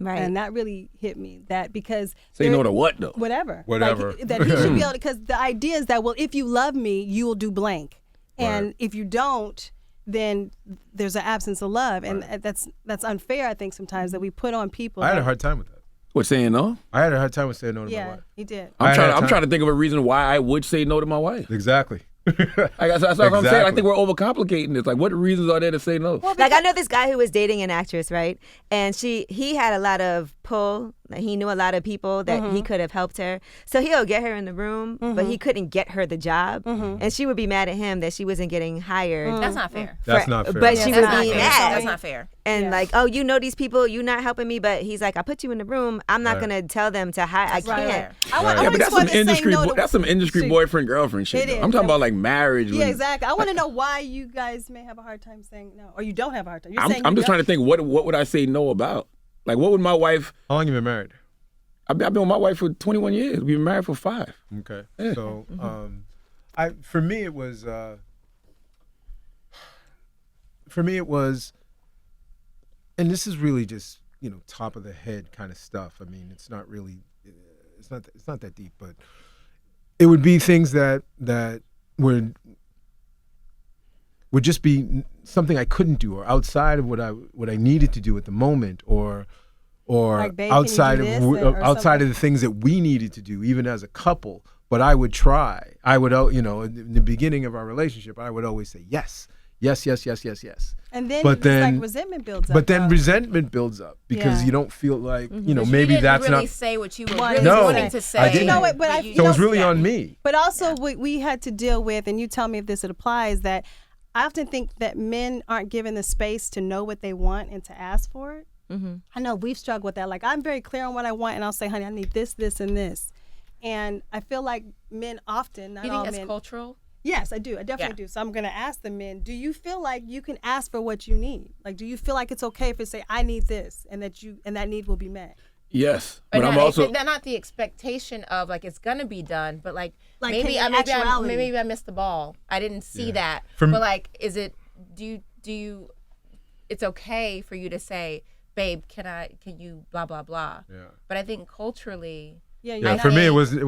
Speaker 4: Right.
Speaker 6: And that really hit me. That because
Speaker 3: Say
Speaker 6: there-
Speaker 3: no to what though?
Speaker 6: whatever.
Speaker 5: Whatever.
Speaker 6: Like, that he should be able to, because the idea is that, well, if you love me, you will do blank. And
Speaker 5: Right.
Speaker 6: if you don't, then there's an absence of love. And that's unfair, I think, sometimes that we put on people.
Speaker 5: I had a
Speaker 6: that-
Speaker 5: hard time with that.
Speaker 3: What, saying no?
Speaker 5: I had a hard time with saying no to my
Speaker 6: Yeah,
Speaker 5: wife.
Speaker 6: he did.
Speaker 5: I had
Speaker 3: I'm
Speaker 5: time.
Speaker 3: trying to think of a reason why I would say no to my wife.
Speaker 5: Exactly.
Speaker 3: That's what I'm saying. I
Speaker 5: Exactly.
Speaker 3: think we're overcomplicating this. Like, what reasons are there to say no?
Speaker 4: Like I know this guy who was dating an actress, right? And he had a lot of pull. He knew a lot of people that he could have helped her. So he'll get her in the room, but he couldn't get her the job. And she would be mad at him that she wasn't getting hired.
Speaker 7: That's not fair.
Speaker 5: That's
Speaker 4: for-
Speaker 5: not fair.
Speaker 4: But she
Speaker 7: That's
Speaker 4: would
Speaker 7: not
Speaker 4: be
Speaker 7: fair.
Speaker 4: mad.
Speaker 7: That's not fair.
Speaker 4: And like, oh, you know these people, you're not helping me. But he's like, I put you in the room. I'm not
Speaker 5: Right.
Speaker 4: gonna tell them to hire. I
Speaker 7: That's not
Speaker 4: can't.
Speaker 7: fair.
Speaker 6: I want,
Speaker 5: Right.
Speaker 6: I
Speaker 3: Yeah,
Speaker 6: want
Speaker 3: but that's
Speaker 6: someone
Speaker 3: some
Speaker 6: to say
Speaker 3: industry.
Speaker 6: no to-
Speaker 3: That's some industry
Speaker 6: See,
Speaker 3: boyfriend girlfriend shit.
Speaker 6: It
Speaker 3: though.
Speaker 6: is.
Speaker 3: I'm talking about like marriage.
Speaker 6: Yeah,
Speaker 3: when-
Speaker 6: exactly. I want to know why you guys may have a hard time saying no, or you don't have a hard time. You're saying
Speaker 3: I'm
Speaker 6: you
Speaker 3: just
Speaker 6: don't.
Speaker 3: trying to think. What would I say no about? Like, what would my wife?
Speaker 5: How long you been married?
Speaker 3: I've been with my wife for 21 years. We've been married for 5.
Speaker 5: Okay.
Speaker 3: Yeah.
Speaker 5: So, for me it was, and this is really just, top of the head kind of stuff. I mean, it's not really, it's not that deep, but it would be things that would just be something I couldn't do, or outside of what I needed to do at the moment, or
Speaker 6: Like, babe,
Speaker 5: outside
Speaker 6: can
Speaker 5: of
Speaker 6: you do this, or
Speaker 5: outside
Speaker 6: something?
Speaker 5: of the things that we needed to do, even as a couple. But I would try. I would, in the beginning of our relationship, I would always say yes.
Speaker 6: And then,
Speaker 5: But then-
Speaker 6: like resentment builds up.
Speaker 5: But then
Speaker 6: though.
Speaker 5: resentment builds up because
Speaker 6: Yeah.
Speaker 5: you don't feel like,
Speaker 7: But
Speaker 5: maybe
Speaker 7: you didn't
Speaker 5: that's
Speaker 7: really
Speaker 5: not.
Speaker 7: say what you were
Speaker 6: Wanted
Speaker 7: really
Speaker 5: No,
Speaker 7: wanting to say.
Speaker 5: I didn't.
Speaker 6: You know what, but I-
Speaker 7: you
Speaker 5: So it was
Speaker 7: just-
Speaker 5: really
Speaker 7: yeah.
Speaker 5: on me.
Speaker 6: But also, what we had to deal with, and you tell me if this applies, that I often think that men aren't given the space to know what they want and to ask for it. I know we've struggled with that. Like, I'm very clear on what I want, and I'll say, honey, I need this, this, and this. And I feel like men often, not
Speaker 7: You
Speaker 6: all
Speaker 7: think that's
Speaker 6: men.
Speaker 7: cultural?
Speaker 6: Yes, I do. I definitely do. So I'm going to ask the men, do you feel like you can ask for what you need? Like, do you feel like it's okay if you say, I need this, and that need will be met?
Speaker 3: Yes, but I'm
Speaker 7: not,
Speaker 3: also.
Speaker 7: not the expectation of like it's gonna be done, but like
Speaker 6: Like,
Speaker 7: maybe
Speaker 6: can
Speaker 7: I
Speaker 6: you actuality?
Speaker 7: maybe I missed the ball. I didn't see that.
Speaker 5: From-
Speaker 7: but like, is it? Do you? It's okay for you to say, babe, can you blah blah blah.
Speaker 5: Yeah.
Speaker 7: But I think culturally,
Speaker 6: Yeah,
Speaker 5: Yeah,
Speaker 6: you're
Speaker 5: for
Speaker 6: not-
Speaker 5: me, it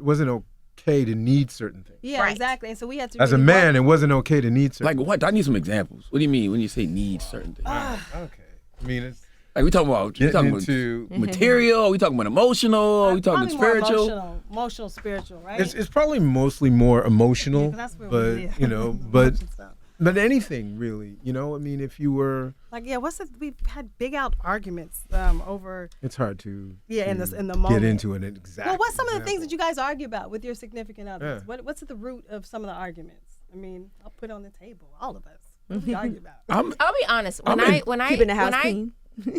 Speaker 5: wasn't okay to need certain things.
Speaker 6: Yeah,
Speaker 7: Right.
Speaker 6: exactly. And so we had to
Speaker 5: As a
Speaker 6: really
Speaker 5: man,
Speaker 6: work-
Speaker 5: it wasn't okay to need certain.
Speaker 3: Like what? I need some examples. What do you mean when you say need certain things?
Speaker 5: Okay, I mean, it's
Speaker 3: Like we talking about
Speaker 5: getting into.
Speaker 3: material? We talking about emotional? We talking
Speaker 6: probably more
Speaker 3: spiritual?
Speaker 6: emotional, spiritual, right?
Speaker 5: It's probably mostly more emotional,
Speaker 6: 'cause that's where
Speaker 5: but
Speaker 6: we live.
Speaker 5: but
Speaker 6: Emotion stuff.
Speaker 5: but anything really, I mean, if you were,
Speaker 6: Like, yeah, we've had big out arguments over.
Speaker 5: it's hard to
Speaker 6: Yeah, in
Speaker 5: to
Speaker 6: the
Speaker 5: get
Speaker 6: moment.
Speaker 5: into an exact.
Speaker 6: Well, what's some of the things that
Speaker 5: example.
Speaker 6: you guys argue about with your significant others?
Speaker 5: Yeah.
Speaker 6: What's at the root of some of the arguments? I mean, I'll put it on the table, all of us. What do we argue about?
Speaker 7: I'll be honest. When I
Speaker 4: Keeping the house clean.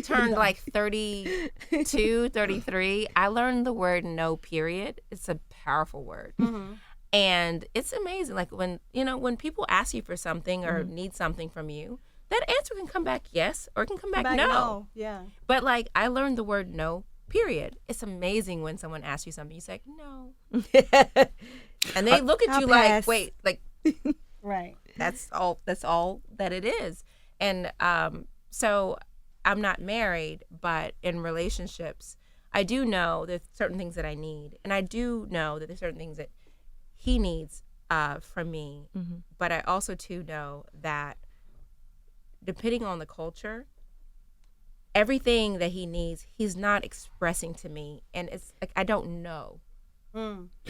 Speaker 7: turned like 32, 33, I learned the word no, period. It's a powerful word. And it's amazing. Like when people ask you for something or need something from you, that answer can come back yes or it can come back, no.
Speaker 6: Yeah.
Speaker 7: But like I learned the word no, period. It's amazing when someone asks you something, you say no. And they look at
Speaker 4: I'll
Speaker 7: you
Speaker 4: pass.
Speaker 7: like, wait, like
Speaker 6: Right.
Speaker 7: that's all that it is. And so I'm not married, but in relationships, I do know there's certain things that I need, and I do know that there's certain things that he needs from me. But I also too know that depending on the culture, everything that he needs, he's not expressing to me, and it's like I don't know.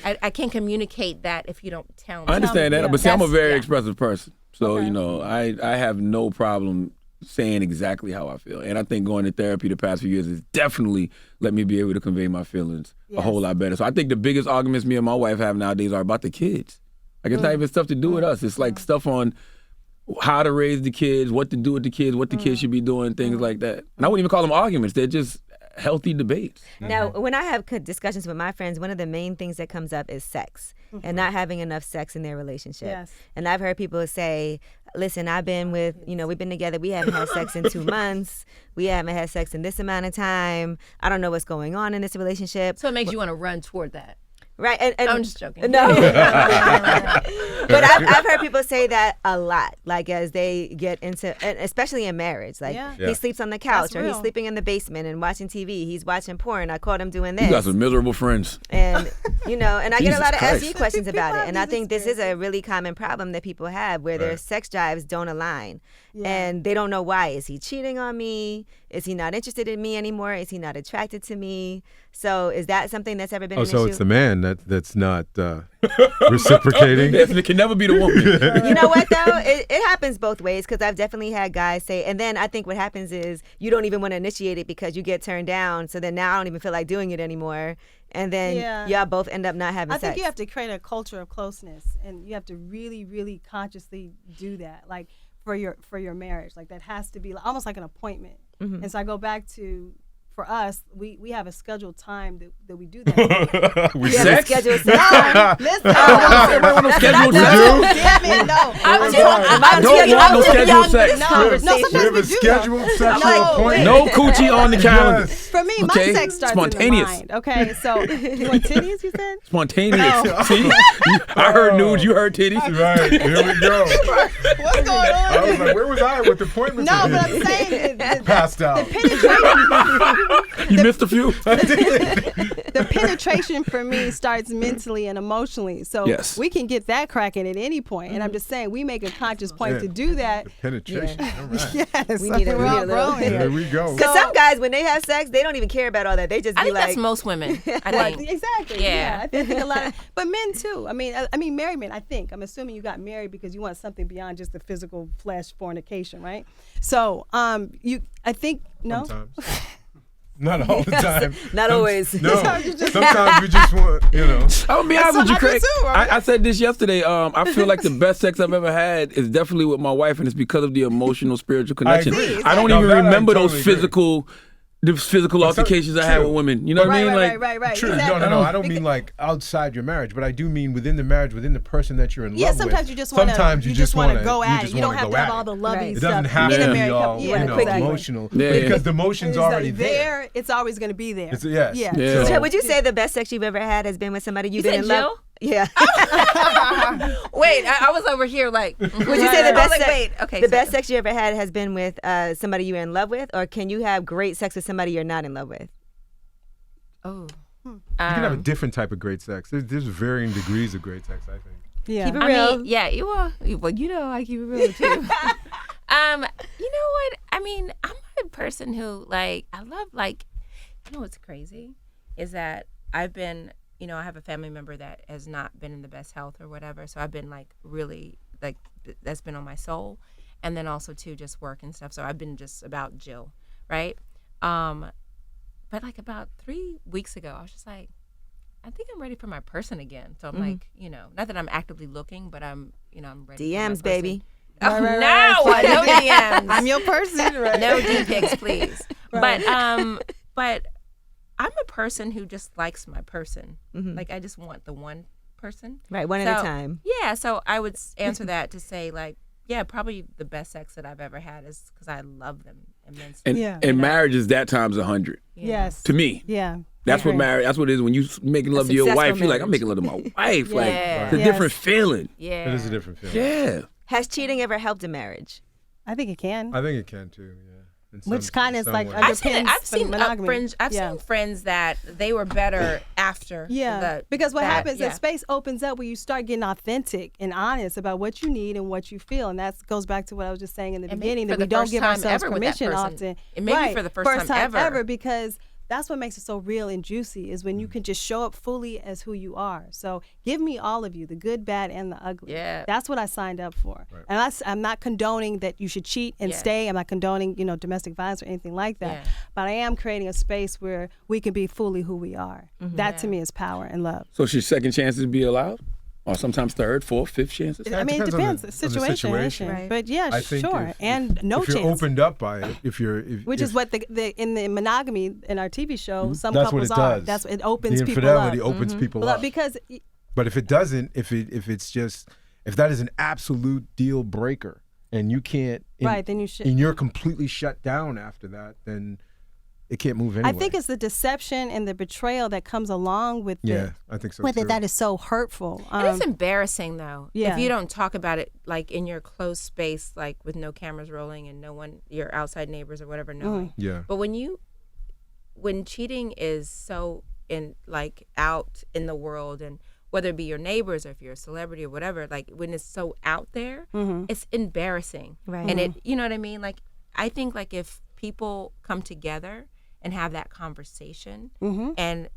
Speaker 7: I can't communicate that if you don't tell me.
Speaker 3: I understand that, but see, I'm a
Speaker 7: That's-
Speaker 3: very
Speaker 7: yeah.
Speaker 3: expressive person, so
Speaker 6: Okay.
Speaker 3: I have no problem saying exactly how I feel, and I think going to therapy the past few years has definitely let me be able to convey my feelings a whole lot better. So I think the biggest arguments me and my wife have nowadays are about the kids. Like it's not even stuff to do with us. It's like stuff on how to raise the kids, what to do with the kids, what the kids should be doing, things like that. And I wouldn't even call them arguments. They're just healthy debates.
Speaker 4: Now, when I have discussions with my friends, one of the main things that comes up is sex and not having enough sex in their relationship.
Speaker 6: Yes.
Speaker 4: And I've heard people say, listen, I've been with, we've been together. We haven't had sex in 2 months. We haven't had sex in this amount of time. I don't know what's going on in this relationship.
Speaker 7: So it makes you want to run toward that.
Speaker 4: Right. And
Speaker 7: I'm just joking.
Speaker 4: No. But I've heard people say that a lot, like as they get into, and especially in marriage. Like
Speaker 6: Yeah.
Speaker 4: he sleeps on the couch
Speaker 6: That's
Speaker 4: or he's
Speaker 6: real.
Speaker 4: sleeping in the basement and watching TV. He's watching porn. I caught him doing this.
Speaker 3: You got some miserable friends.
Speaker 4: And and I get a
Speaker 3: Jesus
Speaker 4: lot of
Speaker 3: Christ.
Speaker 4: SE questions about
Speaker 6: People
Speaker 4: it,
Speaker 6: have
Speaker 4: and I
Speaker 6: these
Speaker 4: think this is a really common problem that people have, where their
Speaker 5: Right.
Speaker 4: sex drives don't align,
Speaker 6: Yeah.
Speaker 4: and they don't know why. Is he cheating on me? Is he not interested in me anymore? Is he not attracted to me? So is that something that's ever been an
Speaker 5: so
Speaker 4: issue?
Speaker 5: it's the man that's not reciprocating.
Speaker 3: It can never be the woman.
Speaker 4: You know what though? It happens both ways, because I've definitely had guys say, and then I think what happens is you don't even want to initiate it because you get turned down. So then now I don't even feel like doing it anymore, and then
Speaker 6: Yeah.
Speaker 4: y'all both end up not having
Speaker 6: I
Speaker 4: sex.
Speaker 6: think you have to create a culture of closeness, and you have to really, really consciously do that, like for your marriage. Like that has to be almost like an appointment. And so I go back to, for us, we have a scheduled time that we do that.
Speaker 5: We
Speaker 4: You have a
Speaker 3: Sex?
Speaker 4: scheduled sex
Speaker 6: No,
Speaker 4: time?
Speaker 6: listen.
Speaker 3: Everybody want no scheduled
Speaker 5: We
Speaker 3: sex?
Speaker 5: do?
Speaker 6: Damn it, no.
Speaker 7: I'm too
Speaker 3: I don't want no scheduled sex.
Speaker 6: No,
Speaker 4: conversation.
Speaker 6: sometimes
Speaker 5: We have
Speaker 6: we
Speaker 5: a
Speaker 6: do
Speaker 5: scheduled
Speaker 6: that.
Speaker 5: sexual
Speaker 6: No,
Speaker 5: appointment.
Speaker 3: No coochie on the calendar.
Speaker 5: Yes.
Speaker 6: For me, my
Speaker 3: Okay?
Speaker 6: sex starts in the
Speaker 3: Spontaneous.
Speaker 6: mind. Okay, so you want titties? You said.
Speaker 3: Spontaneous.
Speaker 6: Oh.
Speaker 3: See? I heard nudes, you heard titties.
Speaker 5: Right, here we go.
Speaker 6: What's going on?
Speaker 5: I was like, where was I with the appointments?
Speaker 6: No, but I'm saying
Speaker 5: Passed out.
Speaker 6: the penetration.
Speaker 3: You missed a few?
Speaker 6: The penetration for me starts mentally and emotionally. So
Speaker 3: Yes.
Speaker 6: we can get that cracking at any point. And I'm just saying, we make a conscious point to do that.
Speaker 5: The penetration. All right.
Speaker 6: Yes,
Speaker 4: We need a-
Speaker 6: we're
Speaker 4: we need
Speaker 6: all
Speaker 4: a little-
Speaker 6: growing here.
Speaker 5: There we go.
Speaker 4: Because some guys, when they have sex, they don't even care about all that. They just be
Speaker 7: I think
Speaker 4: like,
Speaker 7: that's most women. I
Speaker 6: Right,
Speaker 7: think.
Speaker 6: exactly.
Speaker 7: Yeah.
Speaker 6: I think a lot, but men too. I mean, married men. I think I'm assuming you got married because you want something beyond just the physical flesh fornication, right? So, I think no.
Speaker 5: Sometimes. Not all the time.
Speaker 4: Not always.
Speaker 5: No. Sometimes we just want,
Speaker 3: I'm gonna be honest with you,
Speaker 6: I do
Speaker 3: Craig.
Speaker 6: too, right?
Speaker 3: I said this yesterday. I feel like the best sex I've ever had is definitely with my wife, and it's because of the emotional, spiritual connection.
Speaker 5: agree.
Speaker 3: I don't
Speaker 5: No,
Speaker 3: even
Speaker 5: that I
Speaker 3: remember
Speaker 5: totally
Speaker 3: those
Speaker 5: agree.
Speaker 3: physical altercations I had
Speaker 5: true.
Speaker 3: with women. You know what I mean?
Speaker 6: Right.
Speaker 5: True.
Speaker 6: Exactly.
Speaker 5: No. I don't mean like outside your marriage, but I do mean within the marriage, within the person that you're in
Speaker 6: Yeah,
Speaker 5: love
Speaker 6: sometimes
Speaker 5: with.
Speaker 6: you just want to.
Speaker 5: Sometimes
Speaker 6: You just want to go at
Speaker 5: just
Speaker 6: it. You don't
Speaker 5: wanna
Speaker 6: have
Speaker 5: go
Speaker 6: to have
Speaker 5: at
Speaker 6: all
Speaker 5: it.
Speaker 6: the lovey
Speaker 5: It
Speaker 6: stuff.
Speaker 5: doesn't have
Speaker 6: in
Speaker 5: to
Speaker 6: a
Speaker 5: be
Speaker 6: married
Speaker 5: all,
Speaker 6: couple. Yeah, exactly.
Speaker 5: emotional
Speaker 3: Yeah.
Speaker 5: because the emotion's
Speaker 6: It's
Speaker 5: already
Speaker 6: like
Speaker 5: there.
Speaker 6: It's always going to be there.
Speaker 5: Yes.
Speaker 6: Yeah.
Speaker 3: Yeah.
Speaker 4: So would you say the best sex you've ever had has been with somebody you've
Speaker 7: You
Speaker 4: been
Speaker 7: said
Speaker 4: in love?
Speaker 7: Jill?
Speaker 4: Yeah.
Speaker 7: Wait, I was over here like.
Speaker 4: Would you say the best sex?
Speaker 7: Wait, okay.
Speaker 4: The
Speaker 7: so-
Speaker 4: best sex you ever had has been with somebody you're in love with, or can you have great sex with somebody you're not in love with?
Speaker 7: Oh.
Speaker 5: You can have a different type of great sex. There's varying degrees of great sex, I think.
Speaker 6: Yeah.
Speaker 4: Keep it
Speaker 7: I
Speaker 4: real.
Speaker 7: mean, yeah, you are. Well, you know, I keep it real too. You know what? I mean, I'm a person who I love you know what's crazy is that I've been, I have a family member that has not been in the best health or whatever, so I've been really that's been on my soul, and then also too just work and stuff. So I've been just about Jill, right? But about 3 weeks ago, I was just like, I think I'm ready for my person again. So I'm not that I'm actively looking, but I'm ready. For my
Speaker 4: DMs,
Speaker 7: person.
Speaker 4: baby.
Speaker 7: Oh,
Speaker 6: Right.
Speaker 7: no DMs.
Speaker 6: I'm your person. Right.
Speaker 7: No D pics, please. But I'm a person who just likes my person. I just want the one person.
Speaker 4: Right, one at a time.
Speaker 7: Yeah, so I would answer that to say probably the best sex that I've ever had is because I love them immensely.
Speaker 3: And,
Speaker 6: Yeah.
Speaker 3: and marriage is that times 100
Speaker 6: Yes.
Speaker 3: to me.
Speaker 6: Yeah.
Speaker 3: That's what
Speaker 6: agree.
Speaker 3: marriage. That's what it is when you making love
Speaker 4: A
Speaker 3: to your
Speaker 4: successful
Speaker 3: wife. You're like, I'm
Speaker 4: marriage.
Speaker 3: making love to my wife. Like
Speaker 7: Yeah.
Speaker 3: it's a
Speaker 6: Yes.
Speaker 3: different feeling.
Speaker 7: Yeah.
Speaker 5: It is a different feeling.
Speaker 3: Yeah.
Speaker 4: Has cheating ever helped a marriage?
Speaker 6: I think it can.
Speaker 5: I think it can too, yeah. In
Speaker 6: Which
Speaker 5: some-
Speaker 6: kind
Speaker 5: in
Speaker 6: of
Speaker 5: some
Speaker 6: like
Speaker 5: ways.
Speaker 6: under-
Speaker 7: I've seen
Speaker 6: Depends for monogamy.
Speaker 7: friends. I've
Speaker 6: Yeah.
Speaker 7: seen friends that they were better after.
Speaker 6: Yeah, because what happens
Speaker 7: yeah.
Speaker 6: is space opens up when you start getting authentic and honest about what you need and what you feel, and that goes back to what I was just saying in the
Speaker 7: And maybe
Speaker 6: beginning,
Speaker 7: for
Speaker 6: that we
Speaker 7: the
Speaker 6: don't
Speaker 7: first
Speaker 6: give
Speaker 7: time
Speaker 6: ourselves
Speaker 7: ever with that
Speaker 6: permission
Speaker 7: person.
Speaker 6: often.
Speaker 7: And maybe for the first time ever.
Speaker 6: because that's what makes it so real and juicy is when you can just show up fully as who you are. So give me all of you, the good, bad, and the ugly.
Speaker 7: Yeah.
Speaker 6: That's what I signed up for. Right. And I'm not condoning that you should cheat and
Speaker 7: Yeah.
Speaker 6: stay. I'm not condoning, domestic violence or anything like that.
Speaker 7: Yeah.
Speaker 6: But I am creating a space where we can be fully who we are. That to me is power and love.
Speaker 3: So should second chances be allowed, or sometimes third, fourth, fifth chances?
Speaker 6: I mean, it
Speaker 5: depends on
Speaker 6: depends,
Speaker 5: the
Speaker 6: situation.
Speaker 4: Right.
Speaker 6: But yeah,
Speaker 5: I think
Speaker 6: sure. And no
Speaker 5: if you're
Speaker 6: chance.
Speaker 5: opened up by it,
Speaker 6: Which is what the in the monogamy in our TV show, some
Speaker 5: that's what
Speaker 6: couples
Speaker 5: it
Speaker 6: are.
Speaker 5: does.
Speaker 6: That's what it opens
Speaker 5: the
Speaker 6: people
Speaker 5: infidelity
Speaker 6: up.
Speaker 5: opens people
Speaker 6: Well,
Speaker 5: up.
Speaker 6: because
Speaker 5: But if it doesn't, if that is an absolute deal breaker, and you can't,
Speaker 6: then you should.
Speaker 5: and you're completely shut down after that, then it can't move anyway.
Speaker 6: I think it's the deception and the betrayal that comes along with
Speaker 5: yeah, I think so
Speaker 6: with
Speaker 5: too.
Speaker 6: it that is so hurtful.
Speaker 7: And it's embarrassing though.
Speaker 6: yeah.
Speaker 7: If you don't talk about it in your closed space, with no cameras rolling and no one, your outside neighbors or whatever knowing.
Speaker 5: Yeah.
Speaker 7: But when cheating is so out in the world, and whether it be your neighbors or if you're a celebrity or whatever, when it's so out there, it's embarrassing.
Speaker 4: Right.
Speaker 7: And it, you know what I mean? I think if people come together and have that conversation, and